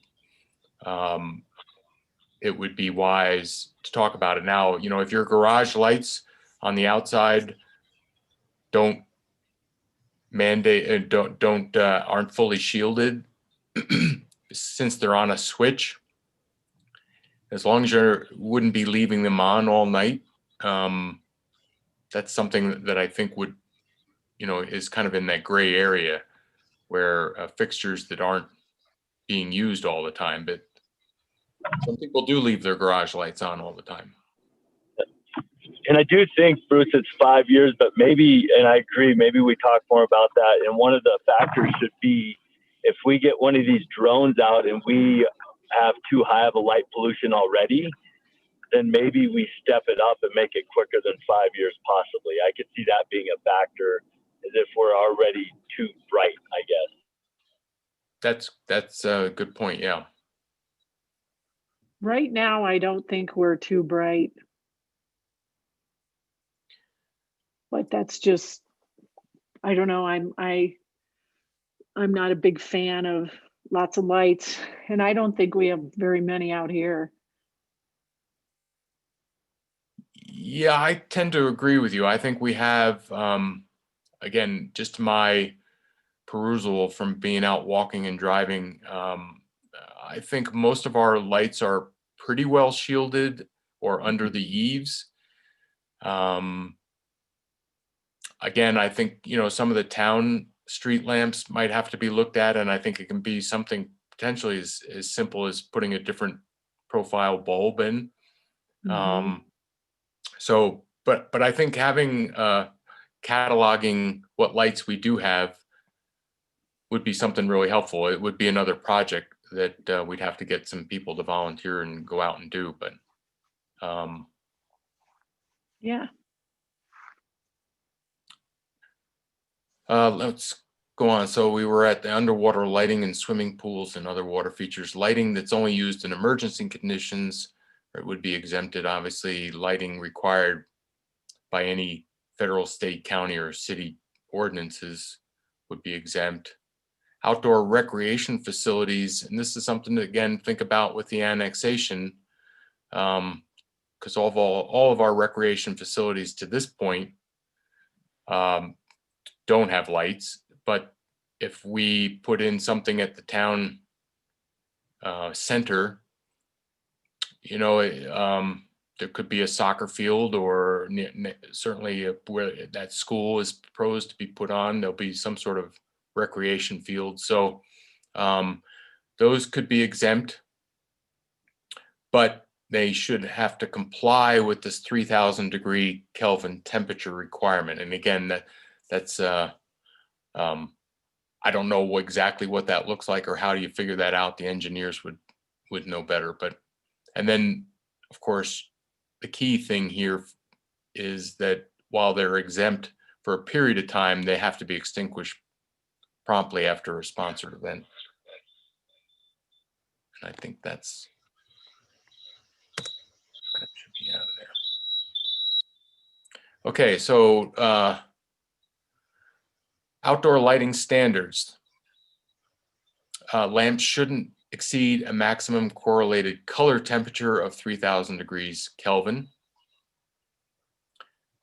it would be wise to talk about it now. If your garage lights on the outside don't mandate, aren't fully shielded, since they're on a switch, as long as you wouldn't be leaving them on all night, that's something that I think would, is kind of in that gray area where fixtures that aren't being used all the time, but some people do leave their garage lights on all the time. And I do think, Bruce, it's 5 years, but maybe, and I agree, maybe we talk more about that. And one of the factors should be if we get one of these drones out and we have too high of a light pollution already, then maybe we step it up and make it quicker than 5 years possibly. I could see that being a factor, as if we're already too bright, I guess. That's a good point. Yeah. Right now, I don't think we're too bright. But that's just, I don't know, I'm not a big fan of lots of lights, and I don't think we have very many out here. Yeah, I tend to agree with you. I think we have, again, just my perusal from being out walking and driving, I think most of our lights are pretty well shielded or under the eaves. Again, I think, some of the town street lamps might have to be looked at, and I think it can be something potentially as simple as putting a different profile bulb in. So, but I think having, cataloging what lights we do have would be something really helpful. It would be another project that we'd have to get some people to volunteer and go out and do, but Yeah. let's go on. So we were at the underwater lighting and swimming pools and other water features. Lighting that's only used in emergency conditions, it would be exempted. Obviously, lighting required by any federal, state, county, or city ordinances would be exempt. Outdoor recreation facilities, and this is something to again think about with the annexation, because all of our recreation facilities to this point don't have lights. But if we put in something at the town center, there could be a soccer field, or certainly where that school is proposed to be put on, there'll be some sort of recreation field. So those could be exempt, but they should have to comply with this 3,000 degree Kelvin temperature requirement. And again, that's I don't know exactly what that looks like, or how do you figure that out? The engineers would know better. But, and then of course, the key thing here is that while they're exempt for a period of time, they have to be extinguished promptly after a sponsored event. And I think that should be out of there. Okay, so outdoor lighting standards. Lamps shouldn't exceed a maximum correlated color temperature of 3,000 degrees Kelvin.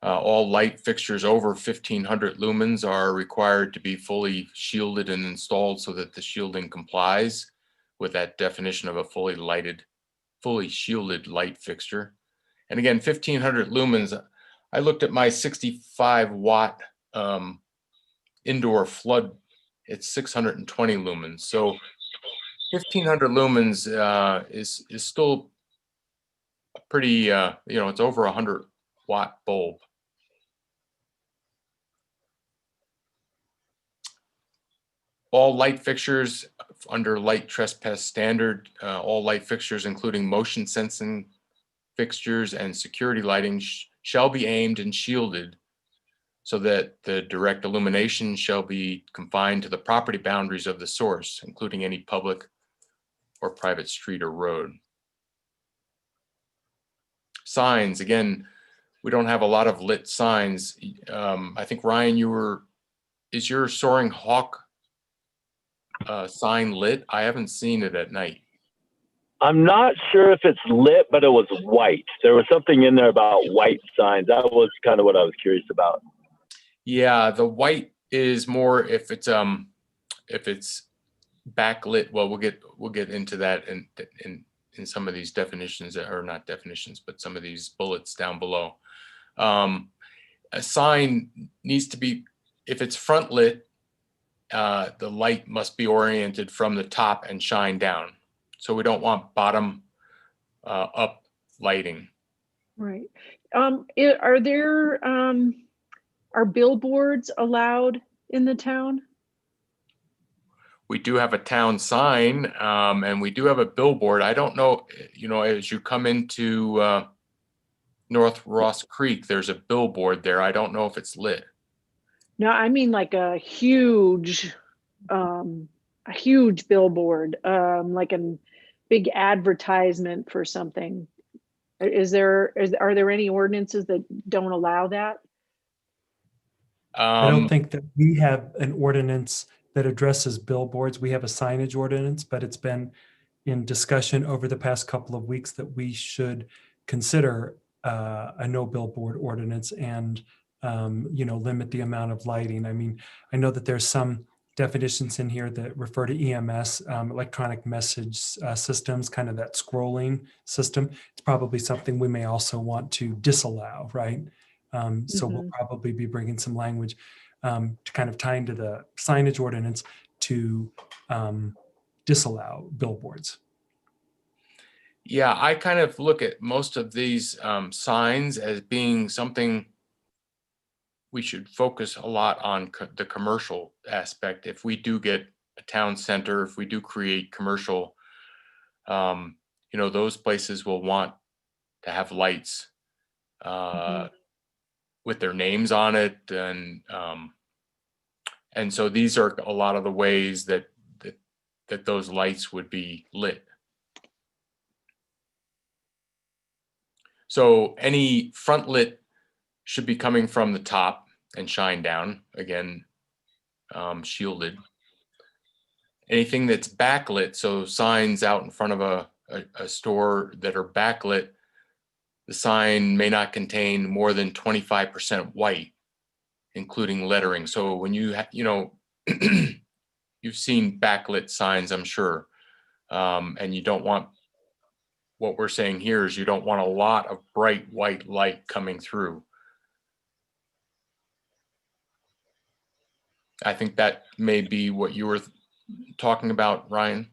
All light fixtures over 1,500 lumens are required to be fully shielded and installed so that the shielding complies with that definition of a fully shielded light fixture. And again, 1,500 lumens, I looked at my 65 watt indoor flood, it's 620 lumens. So 1,500 lumens is still a pretty, it's over 100 watt bulb. All light fixtures under light trespass standard, all light fixtures, including motion sensing fixtures and security lighting, shall be aimed and shielded so that the direct illumination shall be confined to the property boundaries of the source, including any public or private street or road. Signs, again, we don't have a lot of lit signs. I think, Ryan, is your Soaring Hawk sign lit? I haven't seen it at night. I'm not sure if it's lit, but it was white. There was something in there about white signs. That was kind of what I was curious about. Yeah, the white is more if it's backlit. Well, we'll get into that in some of these definitions, or not definitions, but some of these bullets down below. A sign needs to be, if it's front lit, the light must be oriented from the top and shine down. So we don't want bottom up lighting. Right. Are there are billboards allowed in the town? We do have a town sign, and we do have a billboard. I don't know, as you come into North Ross Creek, there's a billboard there. I don't know if it's lit. No, I mean like a huge a huge billboard, like a big advertisement for something. Are there any ordinances that don't allow that? I don't think that we have an ordinance that addresses billboards. We have a signage ordinance, but it's been in discussion over the past couple of weeks that we should consider a no billboard ordinance and limit the amount of lighting. I mean, I know that there's some definitions in here that refer to EMS, electronic message systems, kind of that scrolling system. It's probably something we may also want to disallow, right? So we'll probably be bringing some language to kind of tie into the signage ordinance to disallow billboards. Yeah, I kind of look at most of these signs as being something we should focus a lot on the commercial aspect. If we do get a town center, if we do create commercial, those places will want to have lights with their names on it, and so these are a lot of the ways that those lights would be lit. So any front lit should be coming from the top and shine down, again, shielded. Anything that's backlit, so signs out in front of a store that are backlit, the sign may not contain more than 25% white, including lettering. So when you've seen backlit signs, I'm sure, and you don't want, what we're saying here is you don't want a lot of bright white light coming through. I think that may be what you were talking about, Ryan.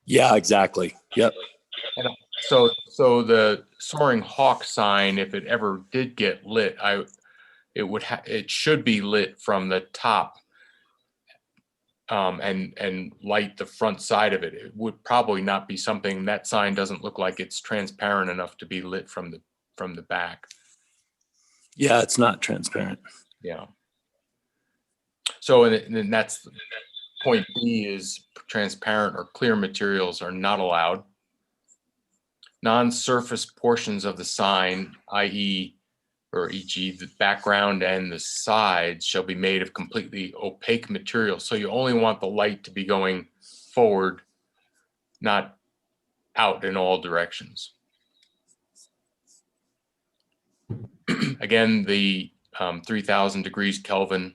Yeah, exactly. Yep. And so the soaring hawk sign, if it ever did get lit, it should be lit from the top, and light the front side of it. It would probably not be something, that sign doesn't look like it's transparent enough to be lit from the back. Yeah, it's not transparent. Yeah. So, and then that's point B, is transparent or clear materials are not allowed. Non-surface portions of the sign, i.e., or e.g., the background and the sides shall be made of completely opaque material. So you only want the light to be going forward, not out in all directions. Again, the 3000 degrees Kelvin.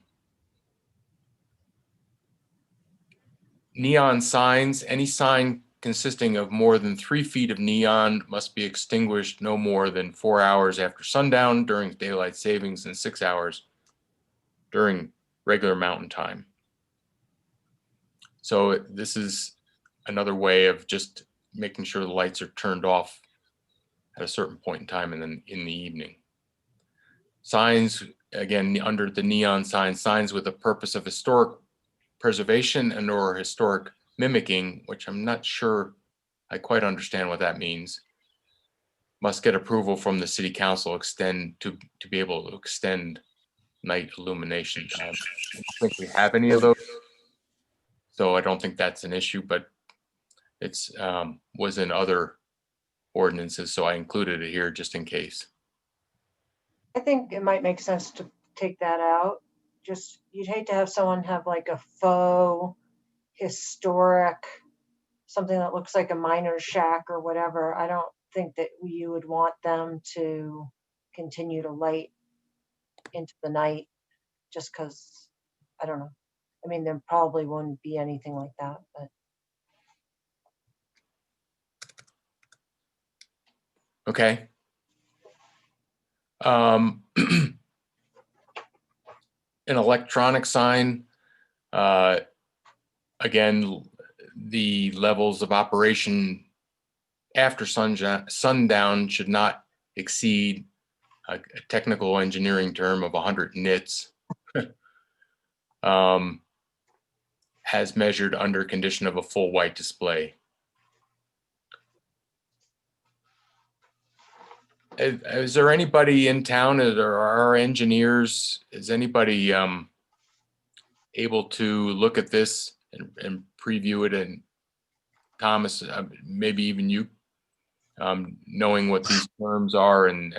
Neon signs, any sign consisting of more than 3 feet of neon must be extinguished no more than 4 hours after sundown during daylight savings and 6 hours during regular mountain time. So this is another way of just making sure the lights are turned off at a certain point in time and then in the evening. Signs, again, under the neon signs with a purpose of historic preservation and or historic mimicking, which I'm not sure I quite understand what that means, must get approval from the city council to be able to extend night illumination time. I don't think we have any of those, so I don't think that's an issue, but it's was in other ordinances, so I included it here just in case. I think it might make sense to take that out. Just, you'd hate to have someone have like a faux historic, something that looks like a miner's shack or whatever. I don't think that you would want them to continue to light into the night just because, I don't know. I mean, there probably wouldn't be anything like that, but. Okay. An electronic sign, again, the levels of operation after sundown should not exceed a technical engineering term of 100 nits, as measured under condition of a full white display. Is there anybody in town, or are engineers, is anybody able to look at this and preview it, and Thomas, maybe even you, knowing what these terms are, and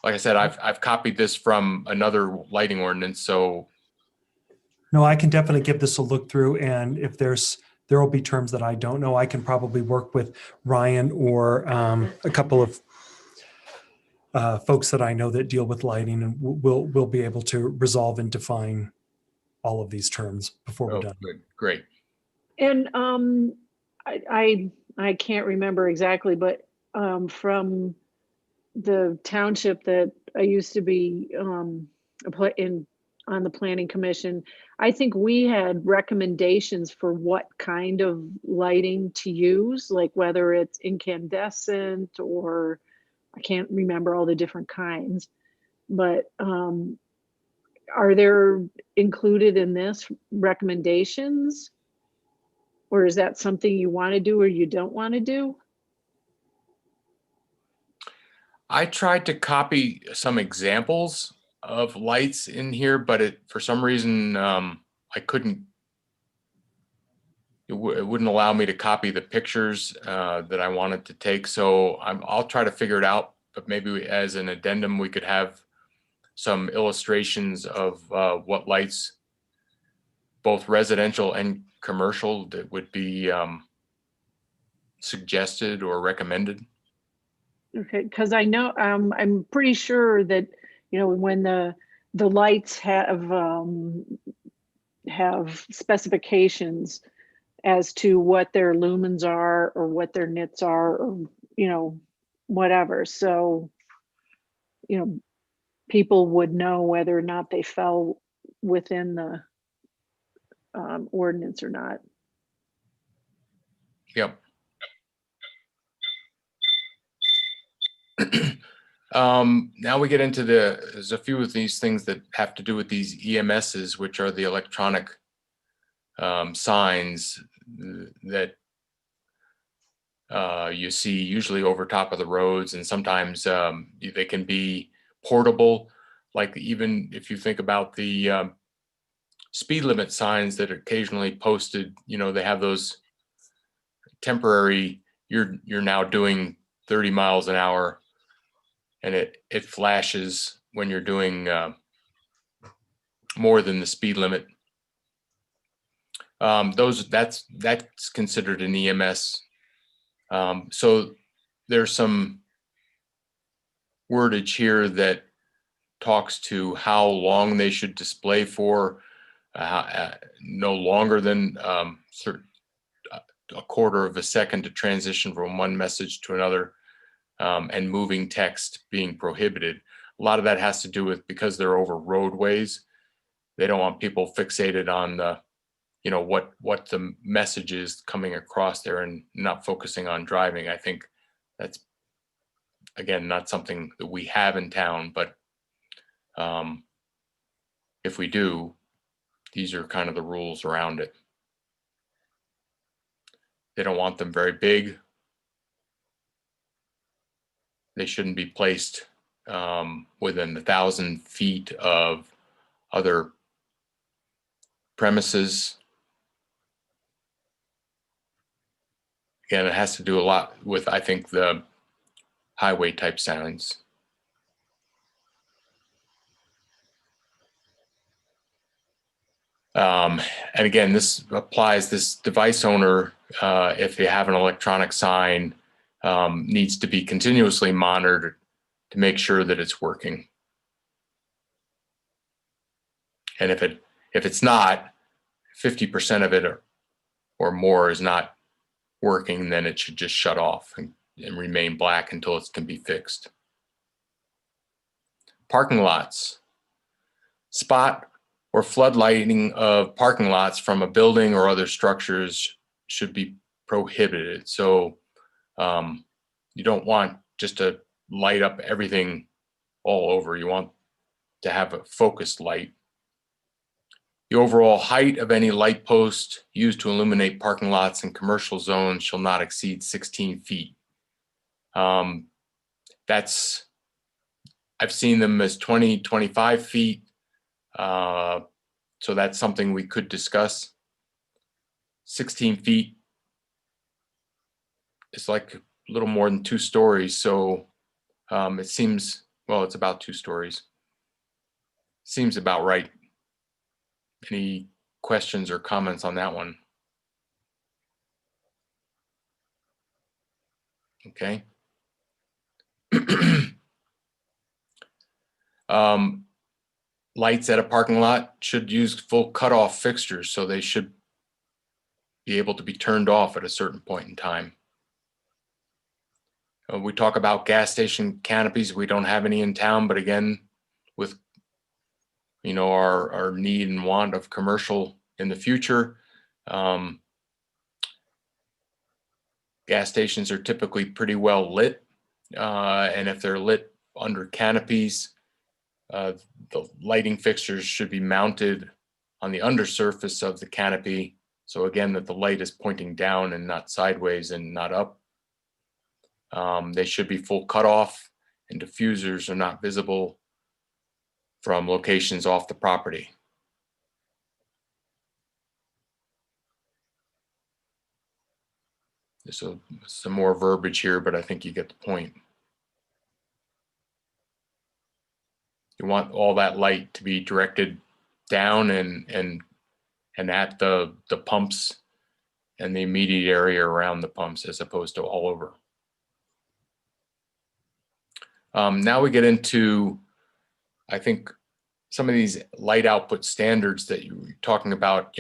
like I said, I've copied this from another lighting ordinance, so No, I can definitely give this a look through, and if there will be terms that I don't know, I can probably work with Ryan or a couple of folks that I know that deal with lighting, and we'll be able to resolve and define all of these terms before we're done. good, great. And I can't remember exactly, but from the township that I used to be on the planning commission, I think we had recommendations for what kind of lighting to use, like whether it's incandescent or I can't remember all the different kinds, but are there included in this recommendations? Or is that something you want to do or you don't want to do? I tried to copy some examples of lights in here, but for some reason, I couldn't. It wouldn't allow me to copy the pictures that I wanted to take. So I'll try to figure it out, but maybe as an addendum, we could have some illustrations of what lights, both residential and commercial, that would be suggested or recommended. Okay, because I know I'm pretty sure that when the lights have specifications as to what their lumens are or what their nits are, or whatever. So people would know whether or not they fell within the ordinance or not. Yep. Now we get into there's a few of these things that have to do with these EMSs, which are the electronic signs that you see usually over top of the roads, and sometimes they can be portable. Like even if you think about the speed limit signs that are occasionally posted, they have those temporary, you're now doing 30 miles an hour, and it flashes when you're doing more than the speed limit. That's considered an EMS. So there's some wordage here that talks to how long they should display for, no longer than a quarter of a second to transition from one message to another, and moving text being prohibited. A lot of that has to do with, because they're over roadways, they don't want people fixated on the, what the message is coming across there and not focusing on driving. I think that's, again, not something that we have in town, but if we do, these are kind of the rules around it. They don't want them very big. They shouldn't be placed within 1,000 feet of other premises. Again, it has to do a lot with, I think, the highway type signs. And again, this applies, this device owner, if they have an electronic sign, needs to be continuously monitored to make sure that it's working. And if it's not, 50% of it or more is not working, then it should just shut off and remain black until it can be fixed. Parking lots. Spot or flood lighting of parking lots from a building or other structures should be prohibited. So you don't want just to light up everything all over. You want to have a focused light. The overall height of any light post used to illuminate parking lots and commercial zones shall not exceed 16 feet. I've seen them as 20, 25 feet. So that's something we could discuss. 16 feet is like a little more than 2 stories. So it seems, well, it's about 2 stories. Seems about right. Any questions or comments on that one? Okay. Lights at a parking lot should use full cutoff fixtures, so they should be able to be turned off at a certain point in time. We talk about gas station canopies. We don't have any in town, but again, with our need and want of commercial in the future, gas stations are typically pretty well lit, and if they're lit under canopies, the lighting fixtures should be mounted on the undersurface of the canopy. So again, that the light is pointing down and not sideways and not up. They should be full cutoff, and diffusers are not visible from locations off the property. There's some more verbiage here, but I think you get the point. You want all that light to be directed down and at the pumps and the immediate area around the pumps, as opposed to all over. Now we get into, I think, some of these light output standards that you were talking about,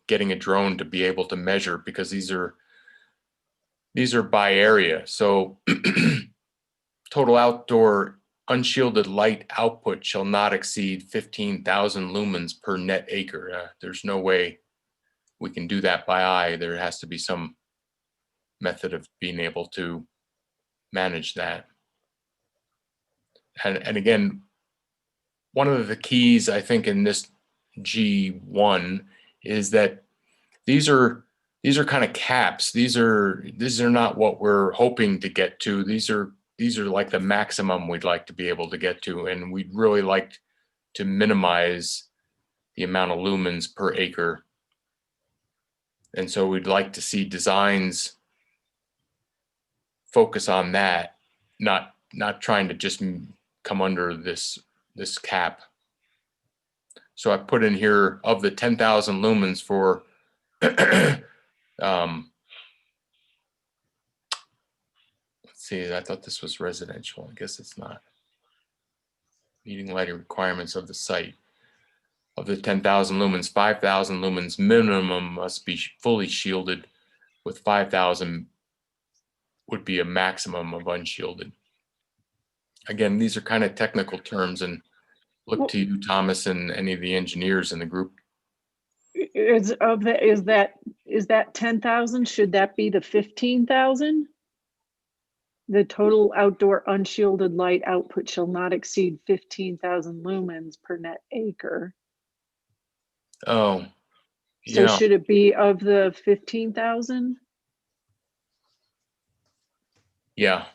getting a drone to be able to measure, because these are by area. So total outdoor unshielded light output shall not exceed 15,000 lumens per net acre. There's no way we can do that by eye. There has to be some method of being able to manage that. And again, one of the keys, I think, in this G1 is that these are kind of caps. These are not what we're hoping to get to. These are like the maximum we'd like to be able to get to, and we'd really like to minimize the amount of lumens per acre. And so we'd like to see designs focus on that, not trying to just come under this cap. So I put in here, of the 10,000 lumens for let's see, I thought this was residential. I guess it's not. Meeting lighting requirements of the site. Of the 10,000 lumens, 5,000 lumens minimum must be fully shielded, with 5,000 would be a maximum of unshielded. Again, these are kind of technical terms, and look to you, Thomas, and any of the engineers in the group. Is that 10,000? Should that be the 15,000? The total outdoor unshielded light output shall not exceed 15,000 lumens per net acre. Oh, So yeah. should it be of the 15,000? Yeah.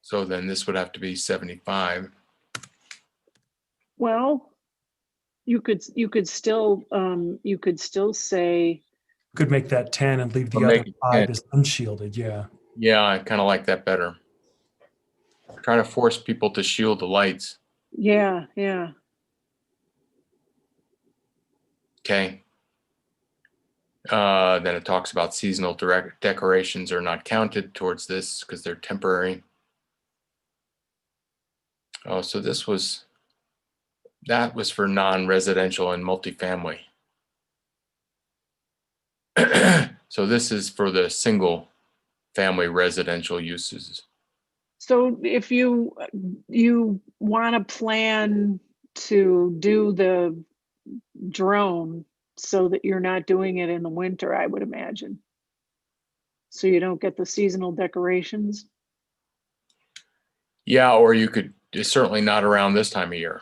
So then this would have to be 75. Well, you could still say, Could make that 10 and leave the Or other make it 5 10. as unshielded. Yeah. Yeah, I kind of like that better. Try to force people to shield the lights. yeah. Okay. Then it talks about seasonal decorations are not counted towards this because they're temporary. Oh, so that was for non-residential and multifamily. So this is for the single family residential uses. So if you want to plan to do the drone so that you're not doing it in the winter, I would imagine, so you don't get the seasonal decorations. Yeah, or you could, it's certainly not around this time of year.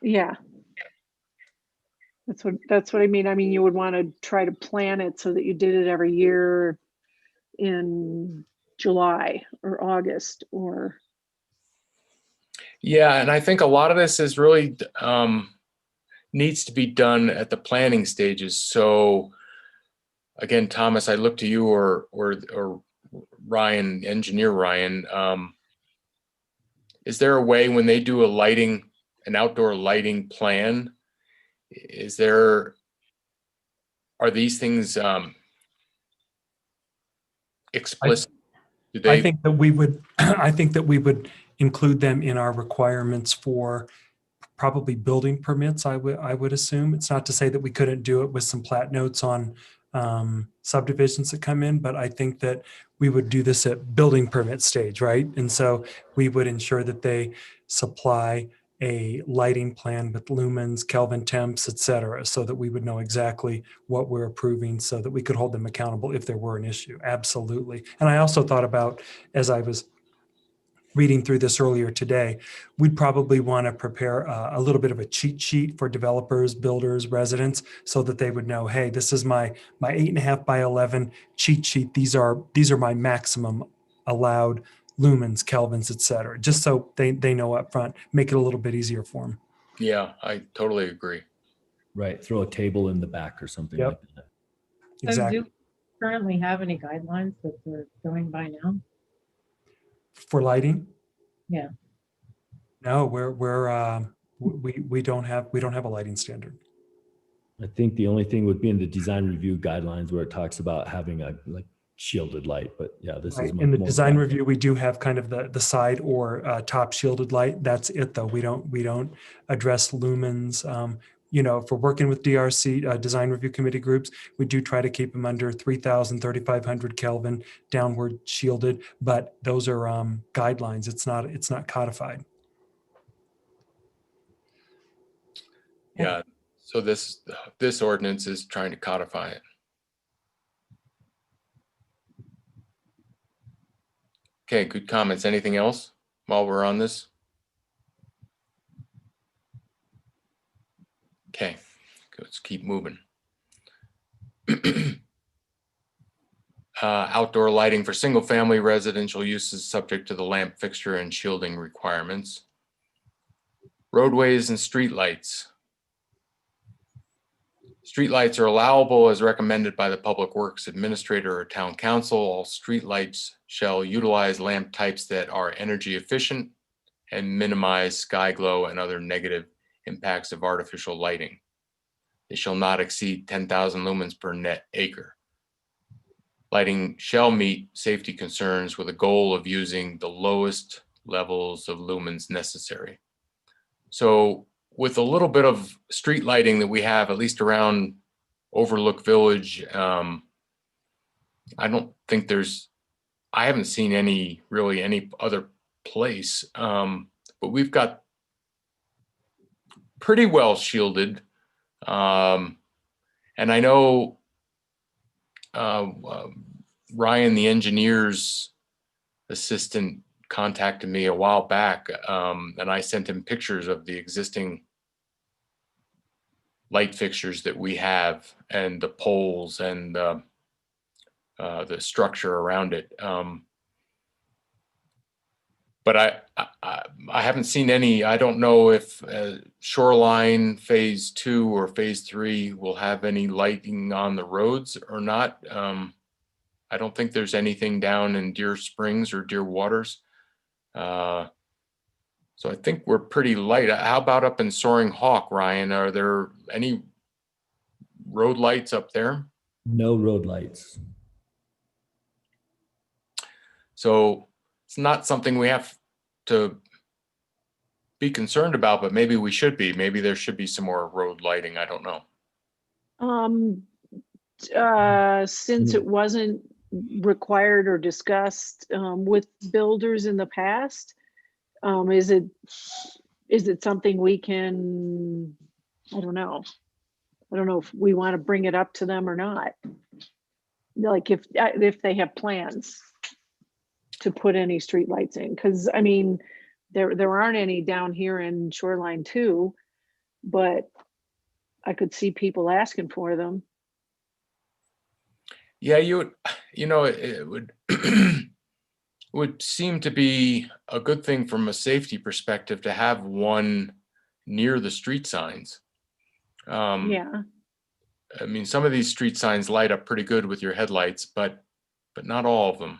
Yeah. That's what I mean. I mean, you would want to try to plan it so that you did it every year in July or August or. Yeah, and I think a lot of this is really needs to be done at the planning stages. So again, Thomas, I look to you or Ryan, engineer Ryan. Is there a way when they do an outdoor lighting plan, are these things explicit? I think that we would, I think that we would include them in our requirements for probably building permits. I would assume. It's not to say that we couldn't do it with some plat notes on subdivisions that come in, but I think that we would do this at building permit stage, right? And so we would ensure that they supply a lighting plan with lumens, Kelvin temps, et cetera, so that we would know exactly what we're approving so that we could hold them accountable if there were an issue. Absolutely. And I also thought about, as I was reading through this earlier today, we'd probably want to prepare a little bit of a cheat sheet for developers, builders, residents, so that they would know, hey, this is my 8.5 by 11 cheat sheet. These are my maximum allowed lumens, kelvins, et cetera, just so they know up front, make it a little bit easier for them. Yeah, I totally agree. Right. Throw a table in the back or something Yep. like that. So Exactly. do you currently have any guidelines that they're going by now? For lighting? Yeah. No, we don't have a lighting standard. I think the only thing would be in the design review guidelines where it talks about having a like shielded light, but yeah, this Right. is In the more design broad. review, we do have kind of the side or top shielded light. That's it, though. We don't address lumens. If we're working with DRC design review committee groups, we do try to keep them under 3,000, 3,500 Kelvin downward shielded, but those are guidelines. It's not codified. Yeah. So this ordinance is trying to codify it. Okay, good comments. Anything else while we're on this? Okay, let's keep moving. Outdoor lighting for single-family residential uses subject to the lamp fixture and shielding requirements. Roadways and streetlights. Streetlights are allowable as recommended by the Public Works Administrator or Town Council. All streetlights shall utilize lamp types that are energy efficient and minimize sky glow and other negative impacts of artificial lighting. They shall not exceed 10,000 lumens per net acre. Lighting shall meet safety concerns with a goal of using the lowest levels of lumens necessary. So with a little bit of street lighting that we have, at least around Overlook Village, I don't think I haven't seen any other place, but we've got pretty well shielded. And I know Ryan, the engineer's assistant, contacted me a while back, and I sent him pictures of the existing light fixtures that we have and the poles and the structure around it. But I haven't seen any. I don't know if Shoreline Phase 2 or Phase 3 will have any lighting on the roads or not. I don't think there's anything down in Deer Springs or Deer Waters. So I think we're pretty light. How about up in Soaring Hawk, Ryan? Are there any road lights up there? No road lights. So it's not something we have to be concerned about, but maybe we should be. Maybe there should be some more road lighting. I don't know. Since it wasn't required or discussed with builders in the past, is it something we can, I don't know if we want to bring it up to them or not. Like if they have plans to put any streetlights in, because I mean, there aren't any down here in Shoreline 2, but I could see people asking for them. Yeah, it would would seem to be a good thing from a safety perspective to have one near the street signs. Yeah, I mean, some of these street signs light up pretty good with your headlights, but not all of them.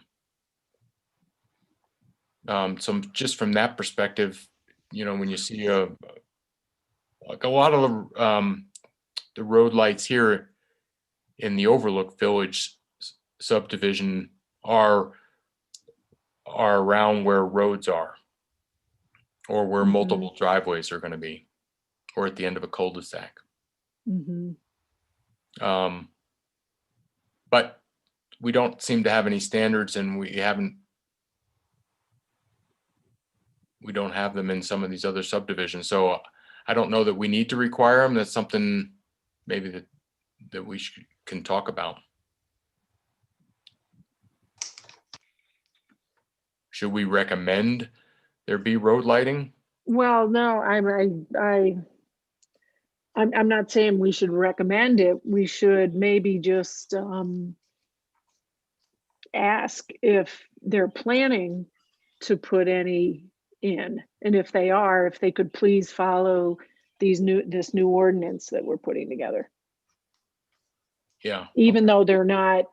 So just from that perspective, when you see like a lot of the road lights here in the Overlook Village subdivision are around where roads are, or where Mhm. multiple driveways are going to be, or at the end of a cul-de-sac. hmm But we don't seem to have any standards, and we don't have them in some of these other subdivisions. So I don't know that we need to require them. That's something maybe that we can talk about. Should we recommend there be road lighting? Well, no, I'm not saying we should recommend it. We should maybe just ask if they're planning to put any in, and if they are, if they could please follow this new ordinance that we're putting together, Yeah. even though they're not,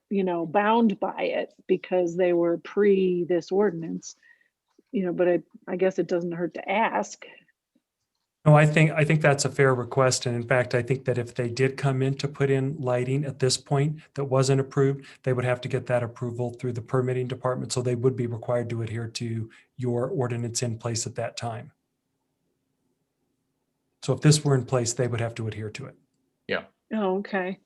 bound by it because they were pre this ordinance, but I guess it doesn't hurt to ask. No, I think that's a fair request. And in fact, I think that if they did come in to put in lighting at this point that wasn't approved, they would have to get that approval through the permitting department. So they would be required to adhere to your ordinance in place at that time. So if this were in place, they would have to adhere to it. Yeah. Oh, okay.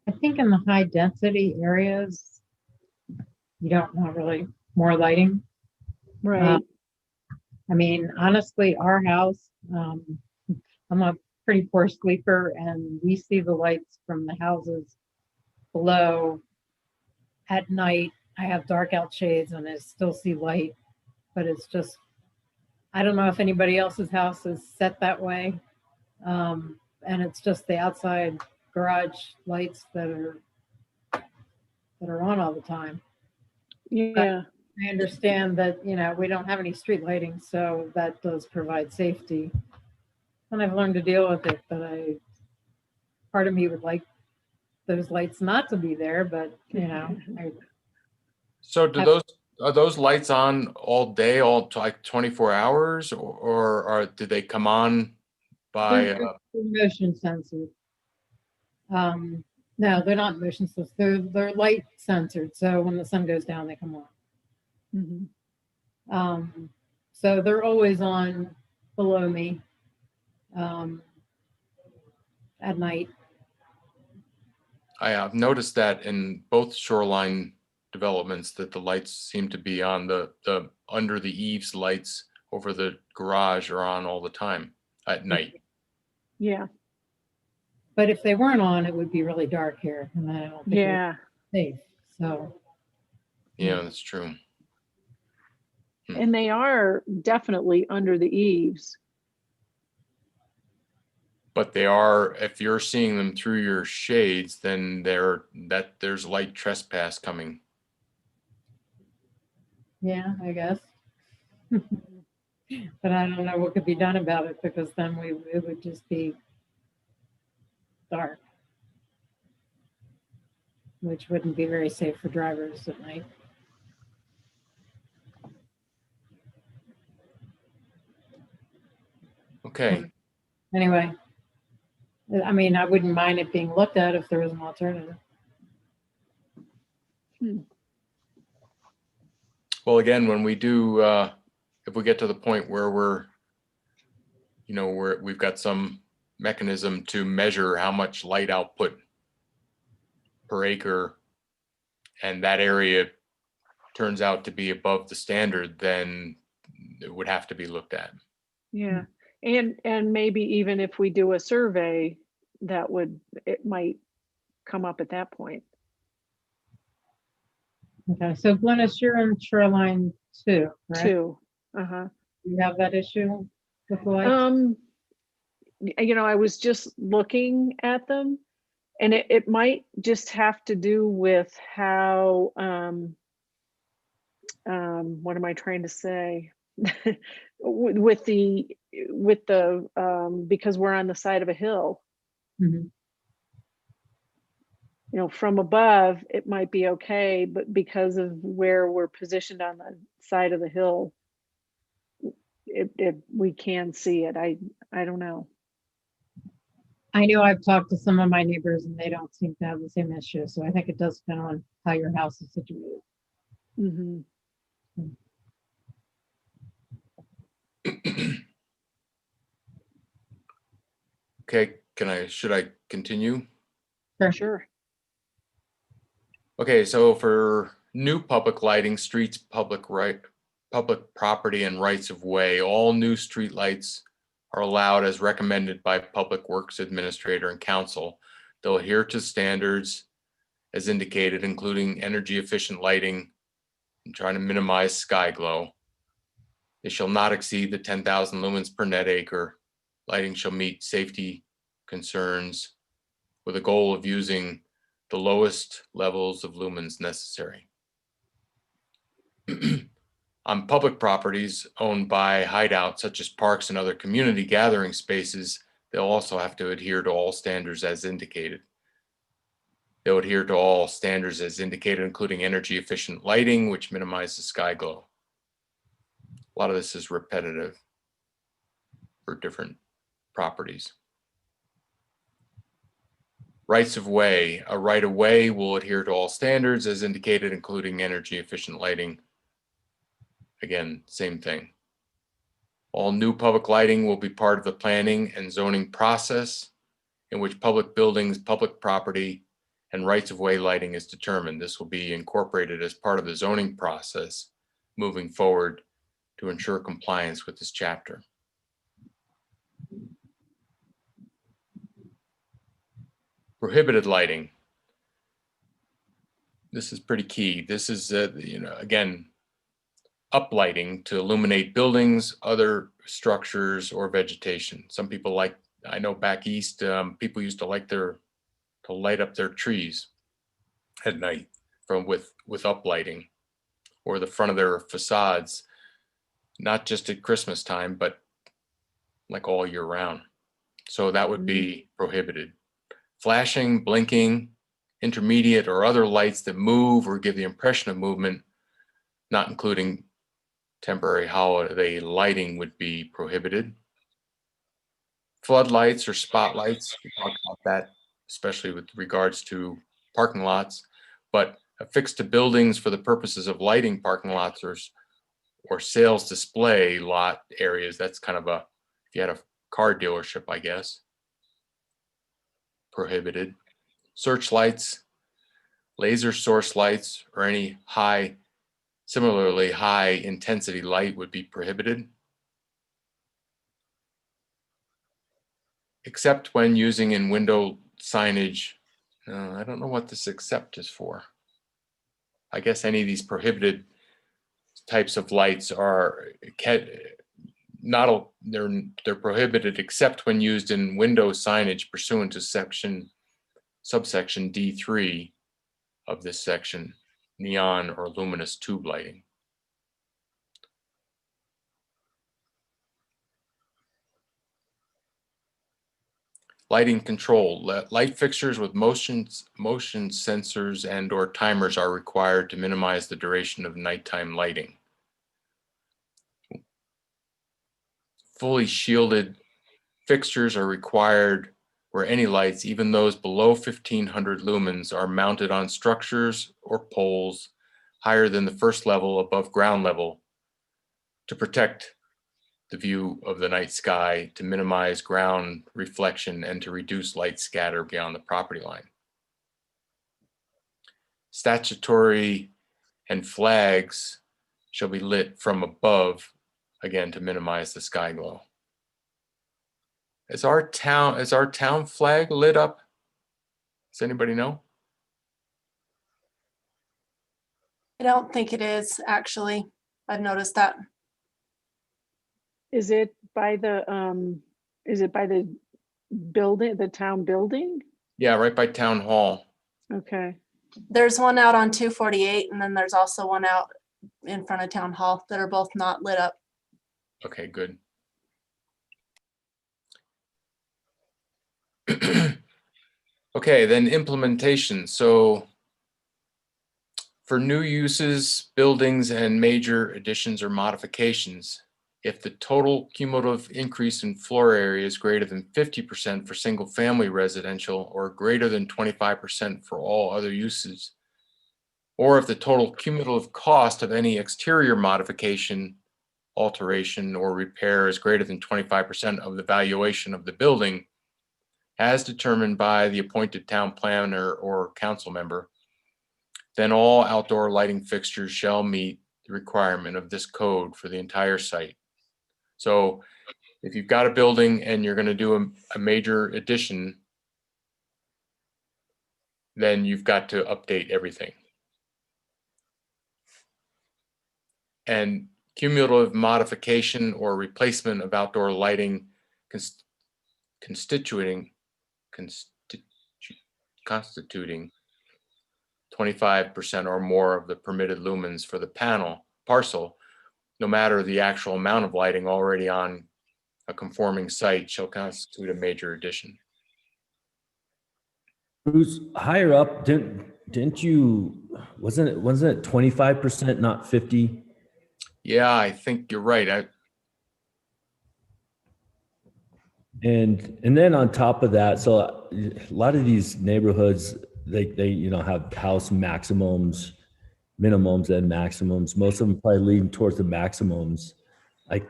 I think in the high density areas, you don't want really more lighting. Right. I mean, honestly, our house, I'm a pretty poor sleeper, and we see the lights from the houses below at night. I have dark out shades and I still see light, but it's just, I don't know if anybody else's house is set that way. And it's just the outside garage lights that are on all the time. Yeah. I understand that, we don't have any street lighting, so that does provide safety. And I've learned to deal with it, but part of me would like those lights not to be there, but So are those lights on all day, like 24 hours, or do they come on by? they're motion censored. No, they're not motion censored. They're light censored. So when the sun goes down, they come on. Mhm. So they're always on below me at night. I have noticed that in both shoreline developments that the lights seem to be on the under the eaves lights over the garage are on all the time at night. Yeah. But if they weren't on, it would be really dark here, and I don't think Yeah. it's safe. So Yeah, that's true. And they are definitely under the eaves. But they are, if you're seeing them through your shades, then there's light trespass coming. yeah, I guess. But I don't know what could be done about it, because then it would just be dark, which wouldn't be very safe for drivers at night. Okay. Anyway, I mean, I wouldn't mind it being looked at if there was an alternative. Well, again, when we do, if we get to the point where we've got some mechanism to measure how much light output per acre, and that area turns out to be above the standard, then it would have to be looked at. Yeah. And maybe even if we do a survey, it might come up at that point. Okay, so Glennis, you're in shoreline 2, right? 2. You have that issue with the lights? I was just looking at them, and it might just have to do with how, what am I trying to say? With the, because we're on the side of a hill, Mhm. from above, it might be okay, but because of where we're positioned on the side of the hill, we can see it. I don't know. I know I've talked to some of my neighbors and they don't seem to have the same issue. So I think it does depend on how your house is situated. Mhm. Okay, should I continue? Sure. Okay, so for new public lighting, streets, public property and rights of way, all new street lights are allowed as recommended by Public Works Administrator and Council. They'll adhere to standards as indicated, including energy efficient lighting and trying to minimize sky glow. They shall not exceed the 10,000 lumens per net acre. Lighting shall meet safety concerns with a goal of using the lowest levels of lumens necessary. On public properties owned by Hideout, such as parks and other community gathering spaces, they'll also have to adhere to all standards as indicated. They'll adhere to all standards as indicated, including energy efficient lighting, which minimizes sky glow. A lot of this is repetitive for different properties. Rights of way. A right of way will adhere to all standards as indicated, including energy efficient lighting. Again, same thing. All new public lighting will be part of the planning and zoning process in which public buildings, public property, and rights of way lighting is determined. This will be incorporated as part of the zoning process moving forward to ensure compliance with this chapter. Prohibited lighting. This is pretty key. This is, again, uplighting to illuminate buildings, other structures, or vegetation. Some people like, I know back east, people used to like to light up their trees at night with uplighting, or the front of their facades, not just at Christmas time, but like all year round. So that would be prohibited. Flashing, blinking, intermediate or other lights that move or give the impression of movement, not including temporary holiday lighting, would be prohibited. Floodlights or spotlights, we talked about that, especially with regards to parking lots, but affixed to buildings for the purposes of lighting parking lots or sales display lot areas. That's kind of if you had a car dealership, I guess. Prohibited. Searchlights, laser source lights, or any similarly high intensity light would be prohibited. Except when using in window signage. I don't know what this except is for. I guess any of these prohibited types of lights are they're prohibited except when used in window signage pursuant to subsection D3 of this section, neon or luminous tube lighting. Lighting control. Light fixtures with motion sensors and or timers are required to minimize the duration of nighttime lighting. Fully shielded fixtures are required where any lights, even those below 1500 lumens, are mounted on structures or poles higher than the first level above ground level to protect the view of the night sky, to minimize ground reflection, and to reduce light scatter beyond the property line. Statutory and flags shall be lit from above, again, to minimize the sky glow. Is our town flag lit up? Does anybody know? I don't think it is, actually. I've noticed that. Is it by the building, the town building? Yeah, right by town hall. Okay. There's one out on 248 and then there's also one out in front of town hall that are both not lit up. Okay, good. Okay, then implementation. So for new uses, buildings, and major additions or modifications, if the total cumulative increase in floor area is greater than 50% for single-family residential or greater than 25% for all other uses, or if the total cumulative cost of any exterior modification, alteration, or repair is greater than 25% of the valuation of the building, as determined by the appointed town planner or council member, then all outdoor lighting fixtures shall meet the requirement of this code for the entire site. So if you've got a building and you're going to do a major addition, then you've got to update everything. And cumulative modification or replacement of outdoor lighting constituting 25% or more of the permitted lumens for the parcel, no matter the actual amount of lighting already on a conforming site, shall constitute a major addition. Bruce, higher up, didn't you, wasn't it 25%, not 50? Yeah, I think you're right. And then on top of that, so a lot of these neighborhoods, they have house maximums, minimums, and maximums. Most of them probably lean towards the maximums. I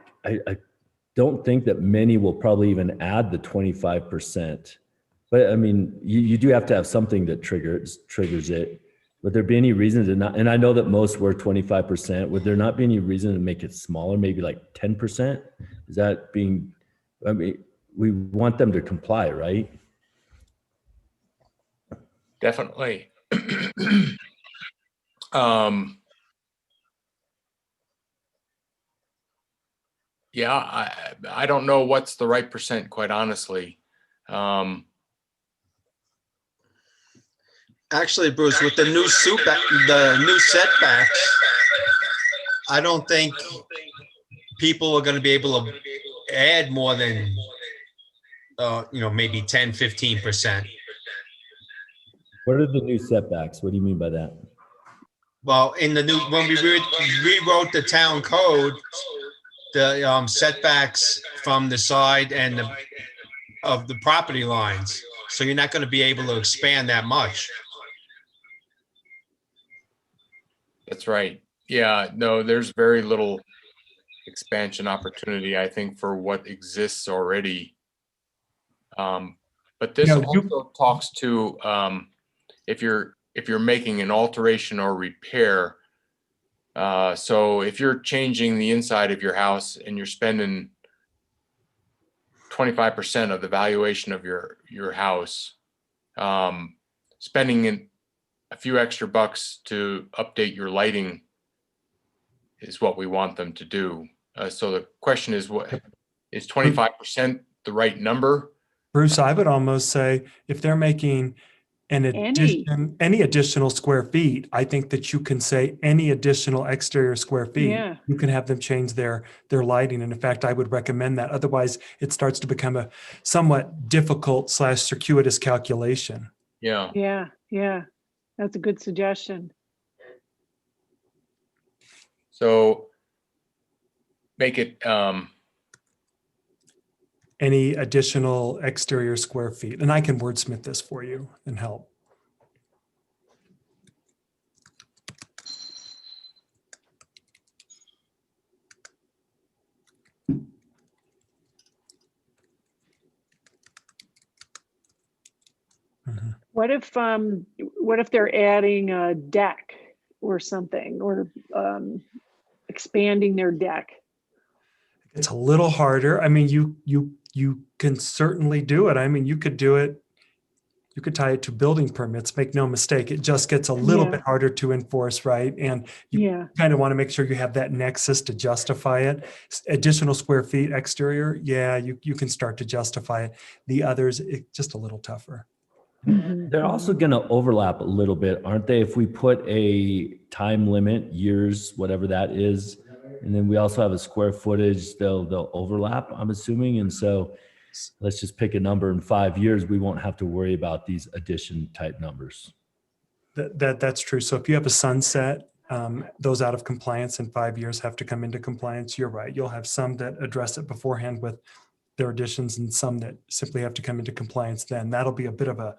don't think that many will probably even add the 25%. But I mean, you do have to have something that triggers it. Would there be any reason to not? And I know that most were 25%. Would there not be any reason to make it smaller, maybe like 10%? Is that being? I mean, we want them to comply, right? Definitely. Yeah, I don't know what's the right percent, quite honestly. Actually, Bruce, with the new setbacks, I don't think people are going to be able to add more than, maybe 10, 15%. What are the new setbacks? What do you mean by that? Well, when we rewrote the town code, the setbacks from the side and of the property lines. So you're not going to be able to expand that much. That's right. Yeah, no, there's very little expansion opportunity, I think, for what exists already. But this also talks to if you're making an alteration or repair. So if you're changing the inside of your house and you're spending 25% of the valuation of your house, spending a few extra bucks to update your lighting is what we want them to do. So the question is, what is 25% the right number? Bruce, I would almost say if they're making any additional square feet, I think that you can say any additional exterior square feet, Yeah. you can have them change their lighting. And in fact, I would recommend that. Otherwise, it starts to become a somewhat difficult / circuitous calculation. Yeah. Yeah, yeah. That's a good suggestion. So make it any additional exterior square feet. And I can wordsmith this for you and help. What if they're adding a deck or something, or expanding their deck? It's a little harder. I mean, you can certainly do it. I mean, you could do it You could tie it to building permits, make no mistake. It just gets a little Yeah. bit harder to enforce, right? And you Yeah. kind of want to make sure you have that nexus to justify it. Additional square feet exterior, yeah, you can start to justify it. The others, just a little tougher. Mhm, They're also going to overlap a little bit, aren't they? If we put a time limit, years, whatever that is, and then we also have a square footage, they'll overlap, I'm assuming. And so let's just pick a number in 5 years. We won't have to worry about these addition type numbers. That's true. So if you have a sunset, those out of compliance in 5 years have to come into compliance. You're right. You'll have some that address it beforehand with their additions and some that simply have to come into compliance then. That'll be a bit of a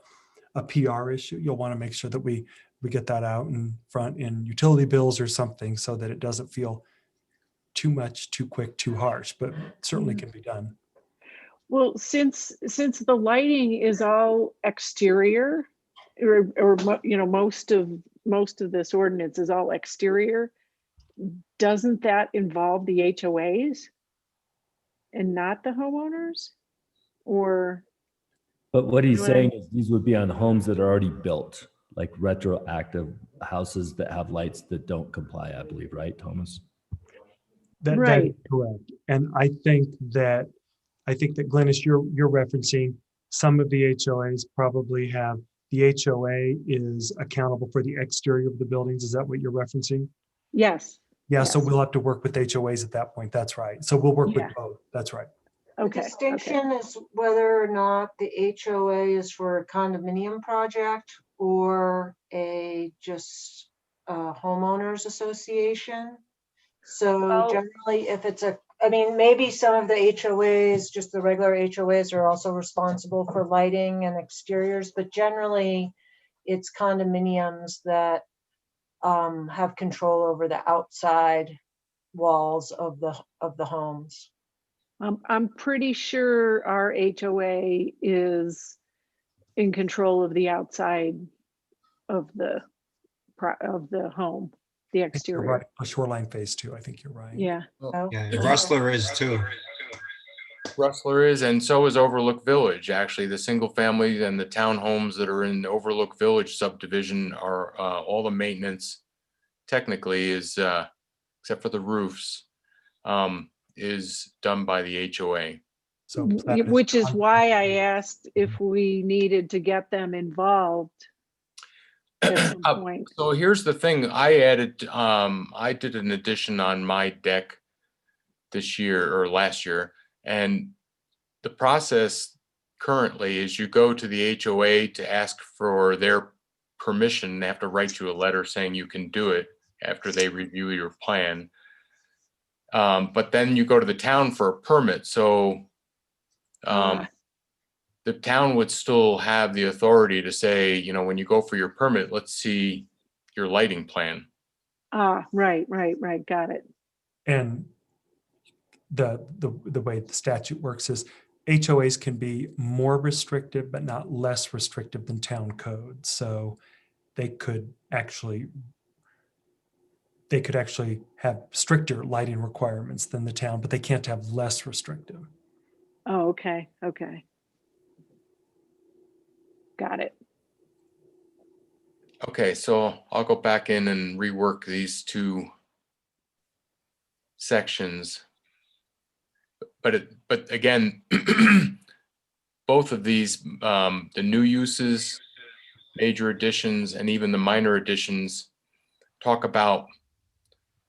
PR issue. You'll want to make sure that we get that out in front in utility bills or something so that it doesn't feel too much, too quick, too harsh, but certainly can be done. Well, since the lighting is all exterior, or most of this ordinance is all exterior, doesn't that involve the HOAs and not the homeowners? Or But what he's You know, saying is these would be on homes that are already built, like retroactive houses that have lights that don't comply, I believe, right, Thomas? That is Right. correct. And I think that Glennis, you're referencing some of the HOAs probably have, the HOA is accountable for the exterior of the buildings. Is that what you're referencing? yes. Yeah, so Yes. we'll have to work with HOAs at that point. That's right. So we'll work Yeah. with both. That's right. The Okay. distinction is whether or not the HOA is for a condominium project or just a homeowners association. So Well- generally, if it's maybe some of the HOAs, just the regular HOAs, are also responsible for lighting and exteriors, but generally it's condominiums that have control over the outside walls of the homes. I'm pretty sure our HOA is in control of the outside of the home, the I think you're exterior. right. A shoreline phase two. I think you're right. Yeah. Oh, Yeah, and Rustler is too. Rustler is, and so is Overlook Village. Actually, the single families and the townhomes that are in the Overlook Village subdivision are all the maintenance technically is, except for the roofs, is done by the HOA. So that is Which is why I asked if we needed to get them involved at some point. So here's the thing, I did an addition on my deck this year or last year, and the process currently is you go to the HOA to ask for their permission. They have to write you a letter saying you can do it after they review your plan. But then you go to the town for a permit. So the town would still have the authority to say, when you go for your permit, let's see your lighting plan. Right. Got it. And the way the statute works is HOAs can be more restrictive, but not less restrictive than town code. So they could actually have stricter lighting requirements than the town, but they can't have less restrictive. Oh, okay. Got it. Okay, so I'll go back in and rework these two sections. But again, both of these, the new uses, major additions, and even the minor additions talk about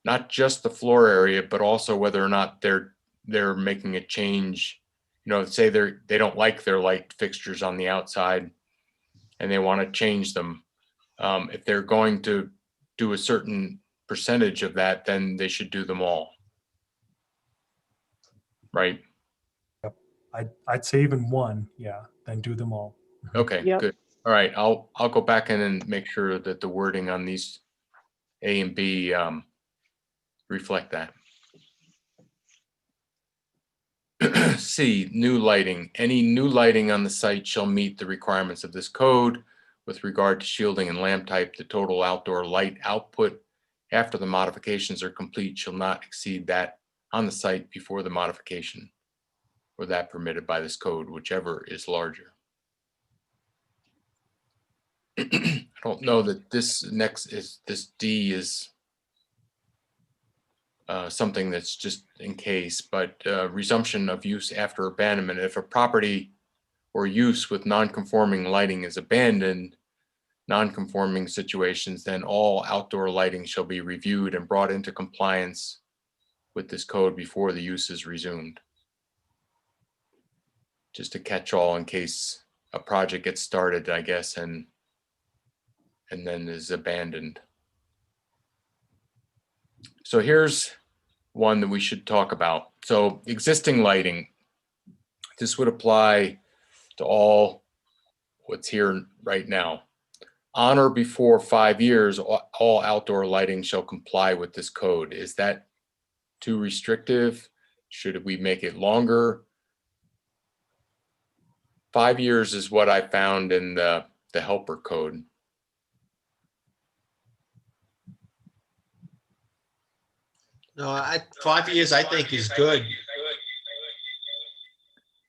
not just the floor area, but also whether or not they're making a change. Say they don't like their light fixtures on the outside and they want to change them. If they're going to do a certain percentage of that, then they should do them all. Right? I'd say even one, yeah, then do them all. Okay, Yep. good. All right, I'll go back in and make sure that the wording on these A and B reflect that. C, new lighting. Any new lighting on the site shall meet the requirements of this code with regard to shielding and lamp type. The total outdoor light output after the modifications are complete shall not exceed that on the site before the modification or that permitted by this code, whichever is larger. I don't know that this D is something that's just in case, but resumption of use after abandonment. If a property or use with non-conforming lighting is abandoned, non-conforming situations, then all outdoor lighting shall be reviewed and brought into compliance with this code before the use is resumed. Just a catch-all in case a project gets started, I guess, and then is abandoned. So here's one that we should talk about. So existing lighting, this would apply to all what's here right now. On or before 5 years, all outdoor lighting shall comply with this code. Is that too restrictive? Should we make it longer? 5 years is what I found in the helper code. No, 5 years I think is good.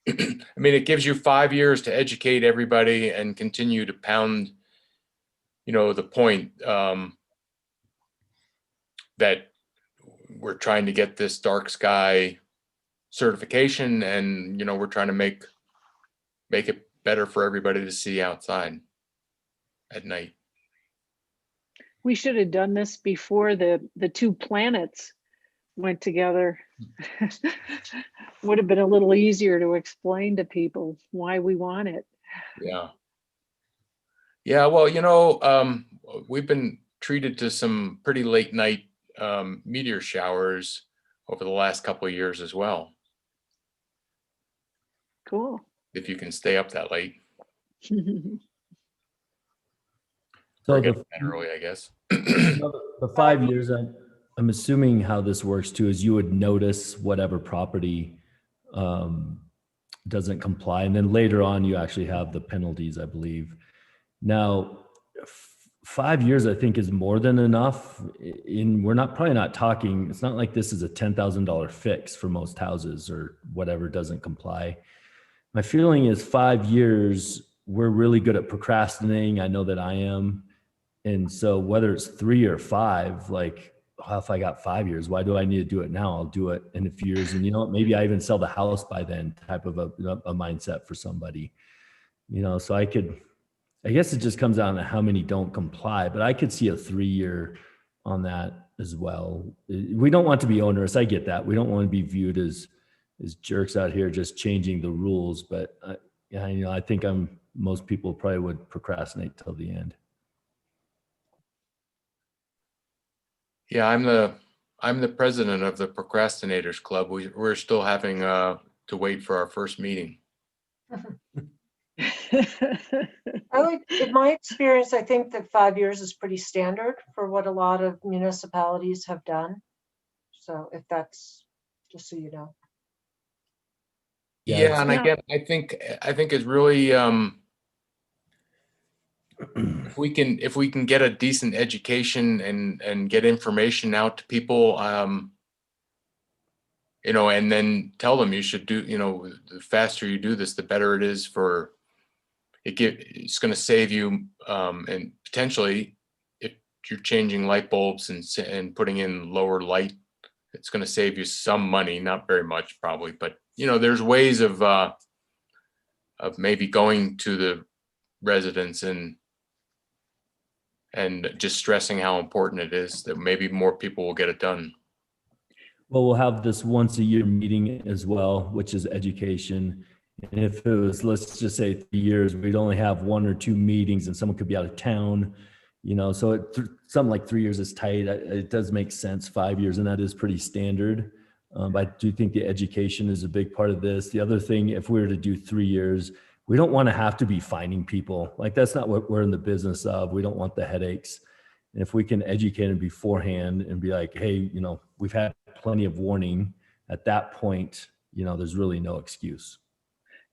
I mean, it gives you 5 years to educate everybody and continue to pound, the point that we're trying to get this dark sky certification, and we're trying to make it better for everybody to see outside at night. We should have done this before the two planets went together. Would have been a little easier to explain to people why we want it. Yeah. Yeah, well, we've been treated to some pretty late night meteor showers over the last couple of years as well. Cool. If you can stay up that late. So Or get to bed early, I guess. the 5 years, I'm assuming how this works too is you would notice whatever property doesn't comply, and then later on you actually have the penalties, I believe. Now, 5 years I think is more than enough. We're probably not talking. It's not like this is a $10,000 fix for most houses or whatever doesn't comply. My feeling is 5 years. We're really good at procrastinating. I know that I am. And so whether it's 3 or 5, like, if I got 5 years, why do I need to do it now? I'll do it in a few years. And maybe I even sell the house by then, type of a mindset for somebody, so I guess it just comes down to how many don't comply, but I could see a 3-year on that as well. We don't want to be onerous. I get that. We don't want to be viewed as jerks out here, just changing the rules. But I think most people probably would procrastinate till the end. Yeah, I'm the president of the Procrastinators Club. We're still having to wait for our first meeting. In my experience, I think that 5 years is pretty standard for what a lot of municipalities have done. So if that's, just so you know. Yeah, and again, I think it's really if we can get a decent education and get information out to people, and then tell them you should do, the faster you do this, the better it is for it. It's going to save you, and potentially, if you're changing light bulbs and putting in lower light, it's going to save you some money, not very much probably, but there's ways of maybe going to the residents and just stressing how important it is that maybe more people will get it done. Well, we'll have this once a year meeting as well, which is education. And if it was, let's just say 3 years, we'd only have 1 or 2 meetings and someone could be out of town, so something like 3 years is tight. It does make sense. 5 years, and that is pretty standard. But I do think the education is a big part of this. The other thing, if we were to do 3 years, we don't want to have to be finding people. Like, that's not what we're in the business of. We don't want the headaches. And if we can educate them beforehand and be like, hey, we've had plenty of warning, at that point, there's really no excuse.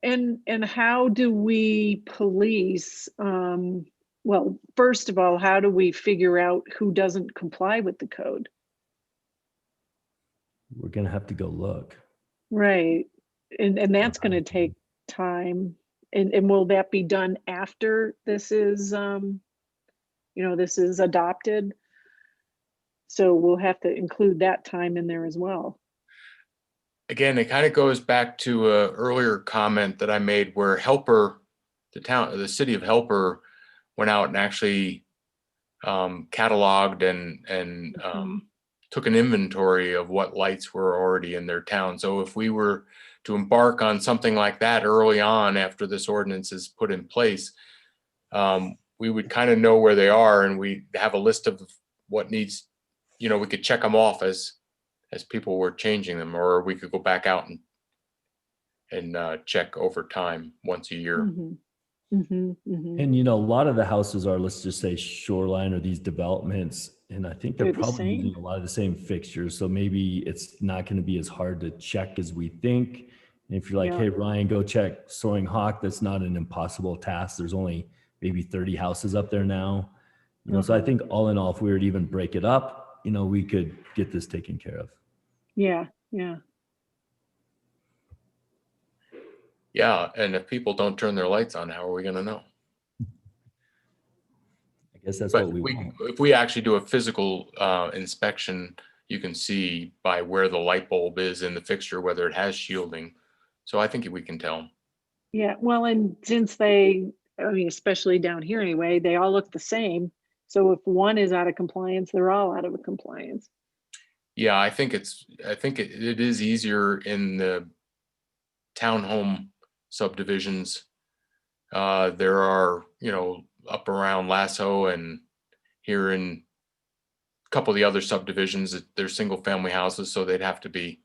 And how do we police? Well, first of all, how do we figure out who doesn't comply with the code? We're going to have to go look. Right. And that's going to take time. And will that be done after this is, this is adopted? So we'll have to include that time in there as well. Again, it kind of goes back to a earlier comment that I made where the city of Helper went out and actually cataloged and took an inventory of what lights were already in their town. So if we were to embark on something like that early on after this ordinance is put in place, we would kind of know where they are, and we have a list of what needs, we could check them off as people were changing them, or we could go back out and check over time once a year. And a lot of the houses are, let's just say, shoreline or these developments, and I think they're They're the probably same. using a lot of the same fixtures. So maybe it's not going to be as hard to check as we think. And if you're like, Yeah. hey, Ryan, go check Soaring Hawk, that's not an impossible task. There's only maybe 30 houses up there now. So I think all in all, if we were to even break it up, we could get this taken care of. Yeah. Yeah, and if people don't turn their lights on, how are we going to know? I guess that's But what we want. if we actually do a physical inspection, you can see by where the light bulb is in the fixture, whether it has shielding. So I think we can tell. Yeah. Well, and since especially down here anyway, they all look the same. So if one is out of compliance, they're all out of compliance. Yeah, I think it is easier in the townhome subdivisions. There are, up around Lasso and here in a couple of the other subdivisions, they're single family houses, so they'd have to be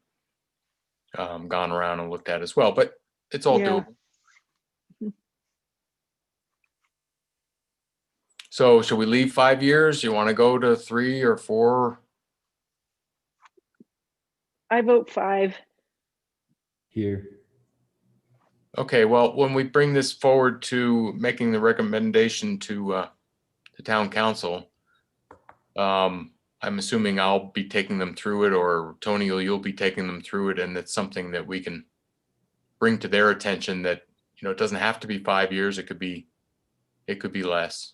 gone around and looked at as well, but it's all Yeah. doable. So should we leave 5 years? You want to go to 3 or 4? I vote 5. Here. Okay, well, when we bring this forward to making the recommendation to the town council, I'm assuming I'll be taking them through it, or Tony, you'll be taking them through it, and it's something that we can bring to their attention that, it doesn't have to be 5 years. It could be less.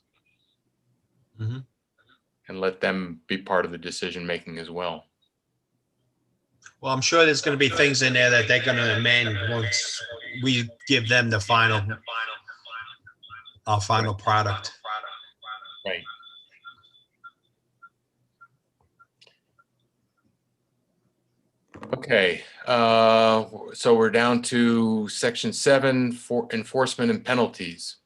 Mhm. And let them be part of the decision making as well. Well, I'm sure there's going to be things in there that they're going to amend once we give them our final product. Right. Okay, so we're down to section 7 for enforcement and penalties.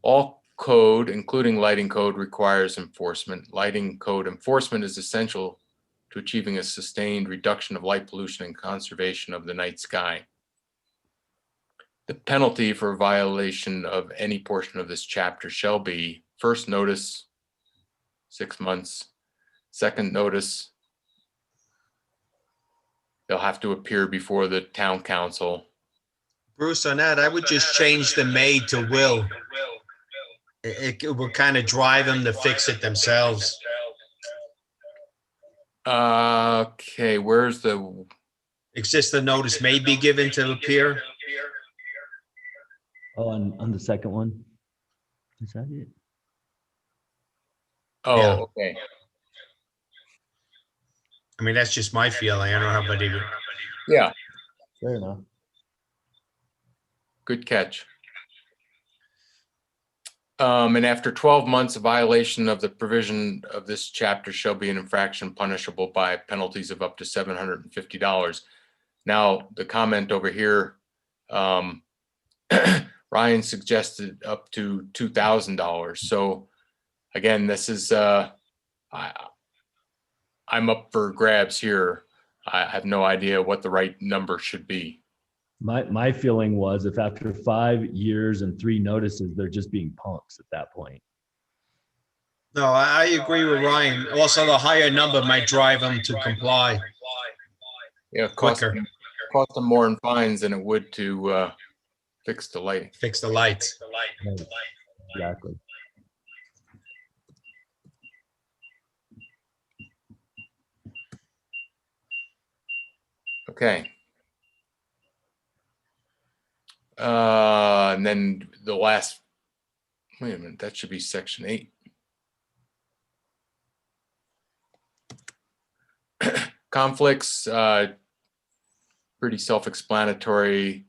All code, including lighting code, requires enforcement. Lighting code enforcement is essential to achieving a sustained reduction of light pollution and conservation of the night sky. The penalty for violation of any portion of this chapter shall be: first notice, 6 months; second notice, they'll have to appear before the town council. Bruce, on that, I would just change the may to will. It will kind of drive them to fix it themselves. Okay, where's the, It's just the notice may be given to appear. Oh, on the second one? Is that it? oh, Yeah. okay. I mean, that's just my feeling. I don't know how many. Yeah, Fair enough. good catch. And after 12 months, a violation of the provision of this chapter shall be an infraction punishable by penalties of up to $750. Now, the comment over here, Ryan suggested up to $2,000. So again, this is, I'm up for grabs here. I have no idea what the right number should be. My feeling was if after 5 years and 3 notices, they're just being punks at that point. No, I agree with Ryan. Also, the higher number might drive them to comply Yeah, quicker, cost them more in fines than it would to fix the lighting. fix the lights. Right. Exactly. Okay. And then the last, wait a minute, that should be section 8. Conflicts, pretty self-explanatory.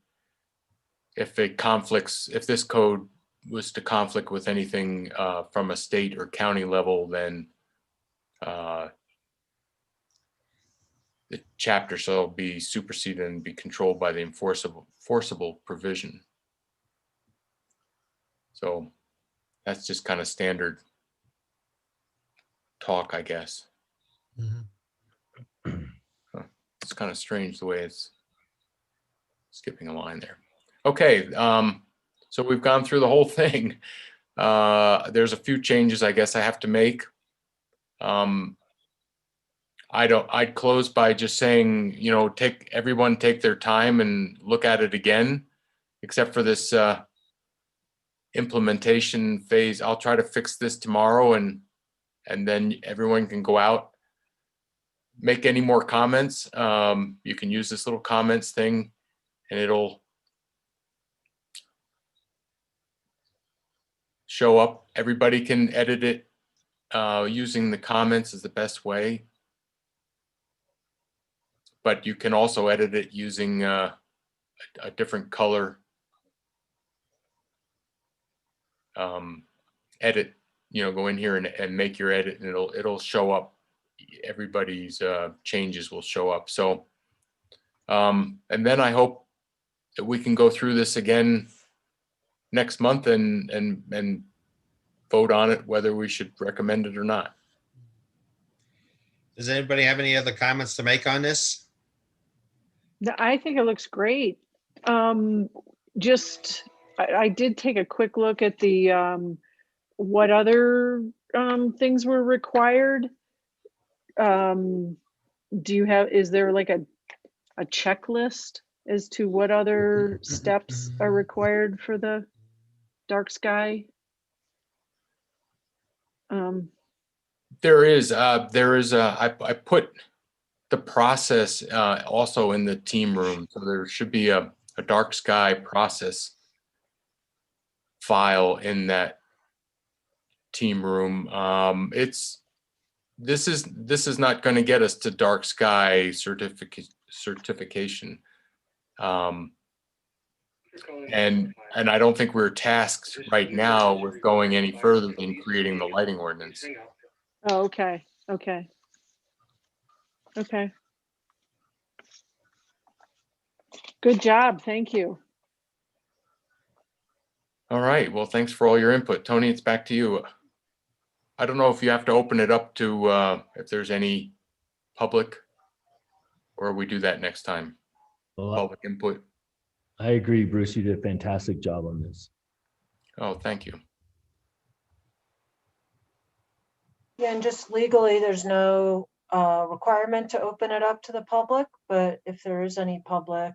If this code was to conflict with anything from a state or county level, then the chapter shall be superseded and be controlled by the enforceable provision. So that's just kind of standard talk, I guess. It's kind of strange the way it's skipping a line there. Okay, so we've gone through the whole thing. There's a few changes I guess I have to make. I'd close by just saying, you know, everyone take their time and look at it again, except for this implementation phase. I'll try to fix this tomorrow, and then everyone can go out, make any more comments. You can use this little comments thing, and it'll show up. Everybody can edit it using the comments is the best way. But you can also edit it using a different color edit. You know, go in here and make your edit, and it'll show up. Everybody's changes will show up. So, and then I hope that we can go through this again next month and vote on it, whether we should recommend it or not. Does anybody have any other comments to make on this? I think it looks great. I did take a quick look at the what other things were required. Is there like a checklist as to what other steps are required for the dark sky? There is I put the process also in the team room. So there should be a dark sky process file in that team room. This is not going to get us to dark sky certification. And I don't think we're tasked right now with going any further than creating the lighting ordinance. Oh, okay. Good job. Thank you. All right. Well, thanks for all your input. Tony, it's back to you. I don't know if you have to open it up to if there's any public, or we do that next time. Well, Public input. I agree, Bruce. You did a fantastic job on this. Oh, thank you. Yeah, and just legally, there's no requirement to open it up to the public, but if there is any public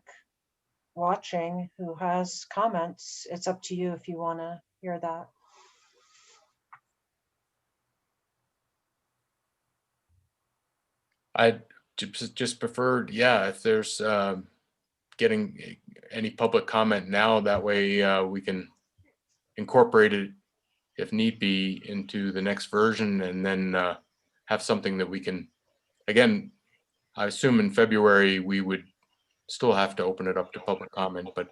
watching who has comments, it's up to you if you want to hear that. I just preferred, yeah, if there's getting any public comment now, that way we can incorporate it if need be into the next version, and then have something that we can, again, I assume in February we would still have to open it up to public comment, but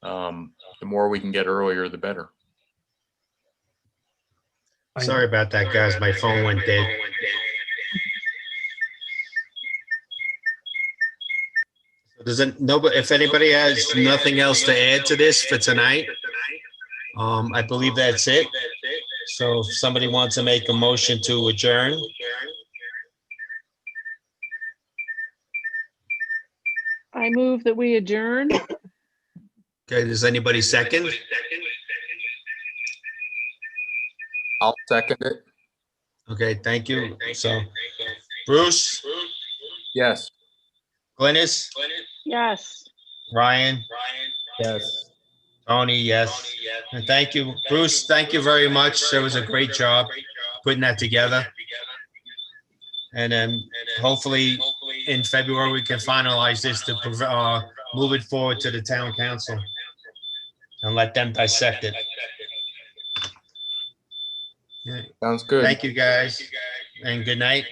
the more we can get earlier, the better. Sorry about that, guys. My phone went dead. If anybody has nothing else to add to this for tonight, I believe that's it. So if somebody wants to make a motion to adjourn. I move that we adjourn. Okay, does anybody second? I'll second it. Okay, thank you. So Bruce, Yes. Glynis, Yes. Ryan, Yes. Tony, yes. And thank you, Bruce. Thank you very much. That was a great job putting that together. And then hopefully in February, we can finalize this to move it forward to the town council. and let them dissect it. Yeah. Sounds good. Thank you, guys, and good night.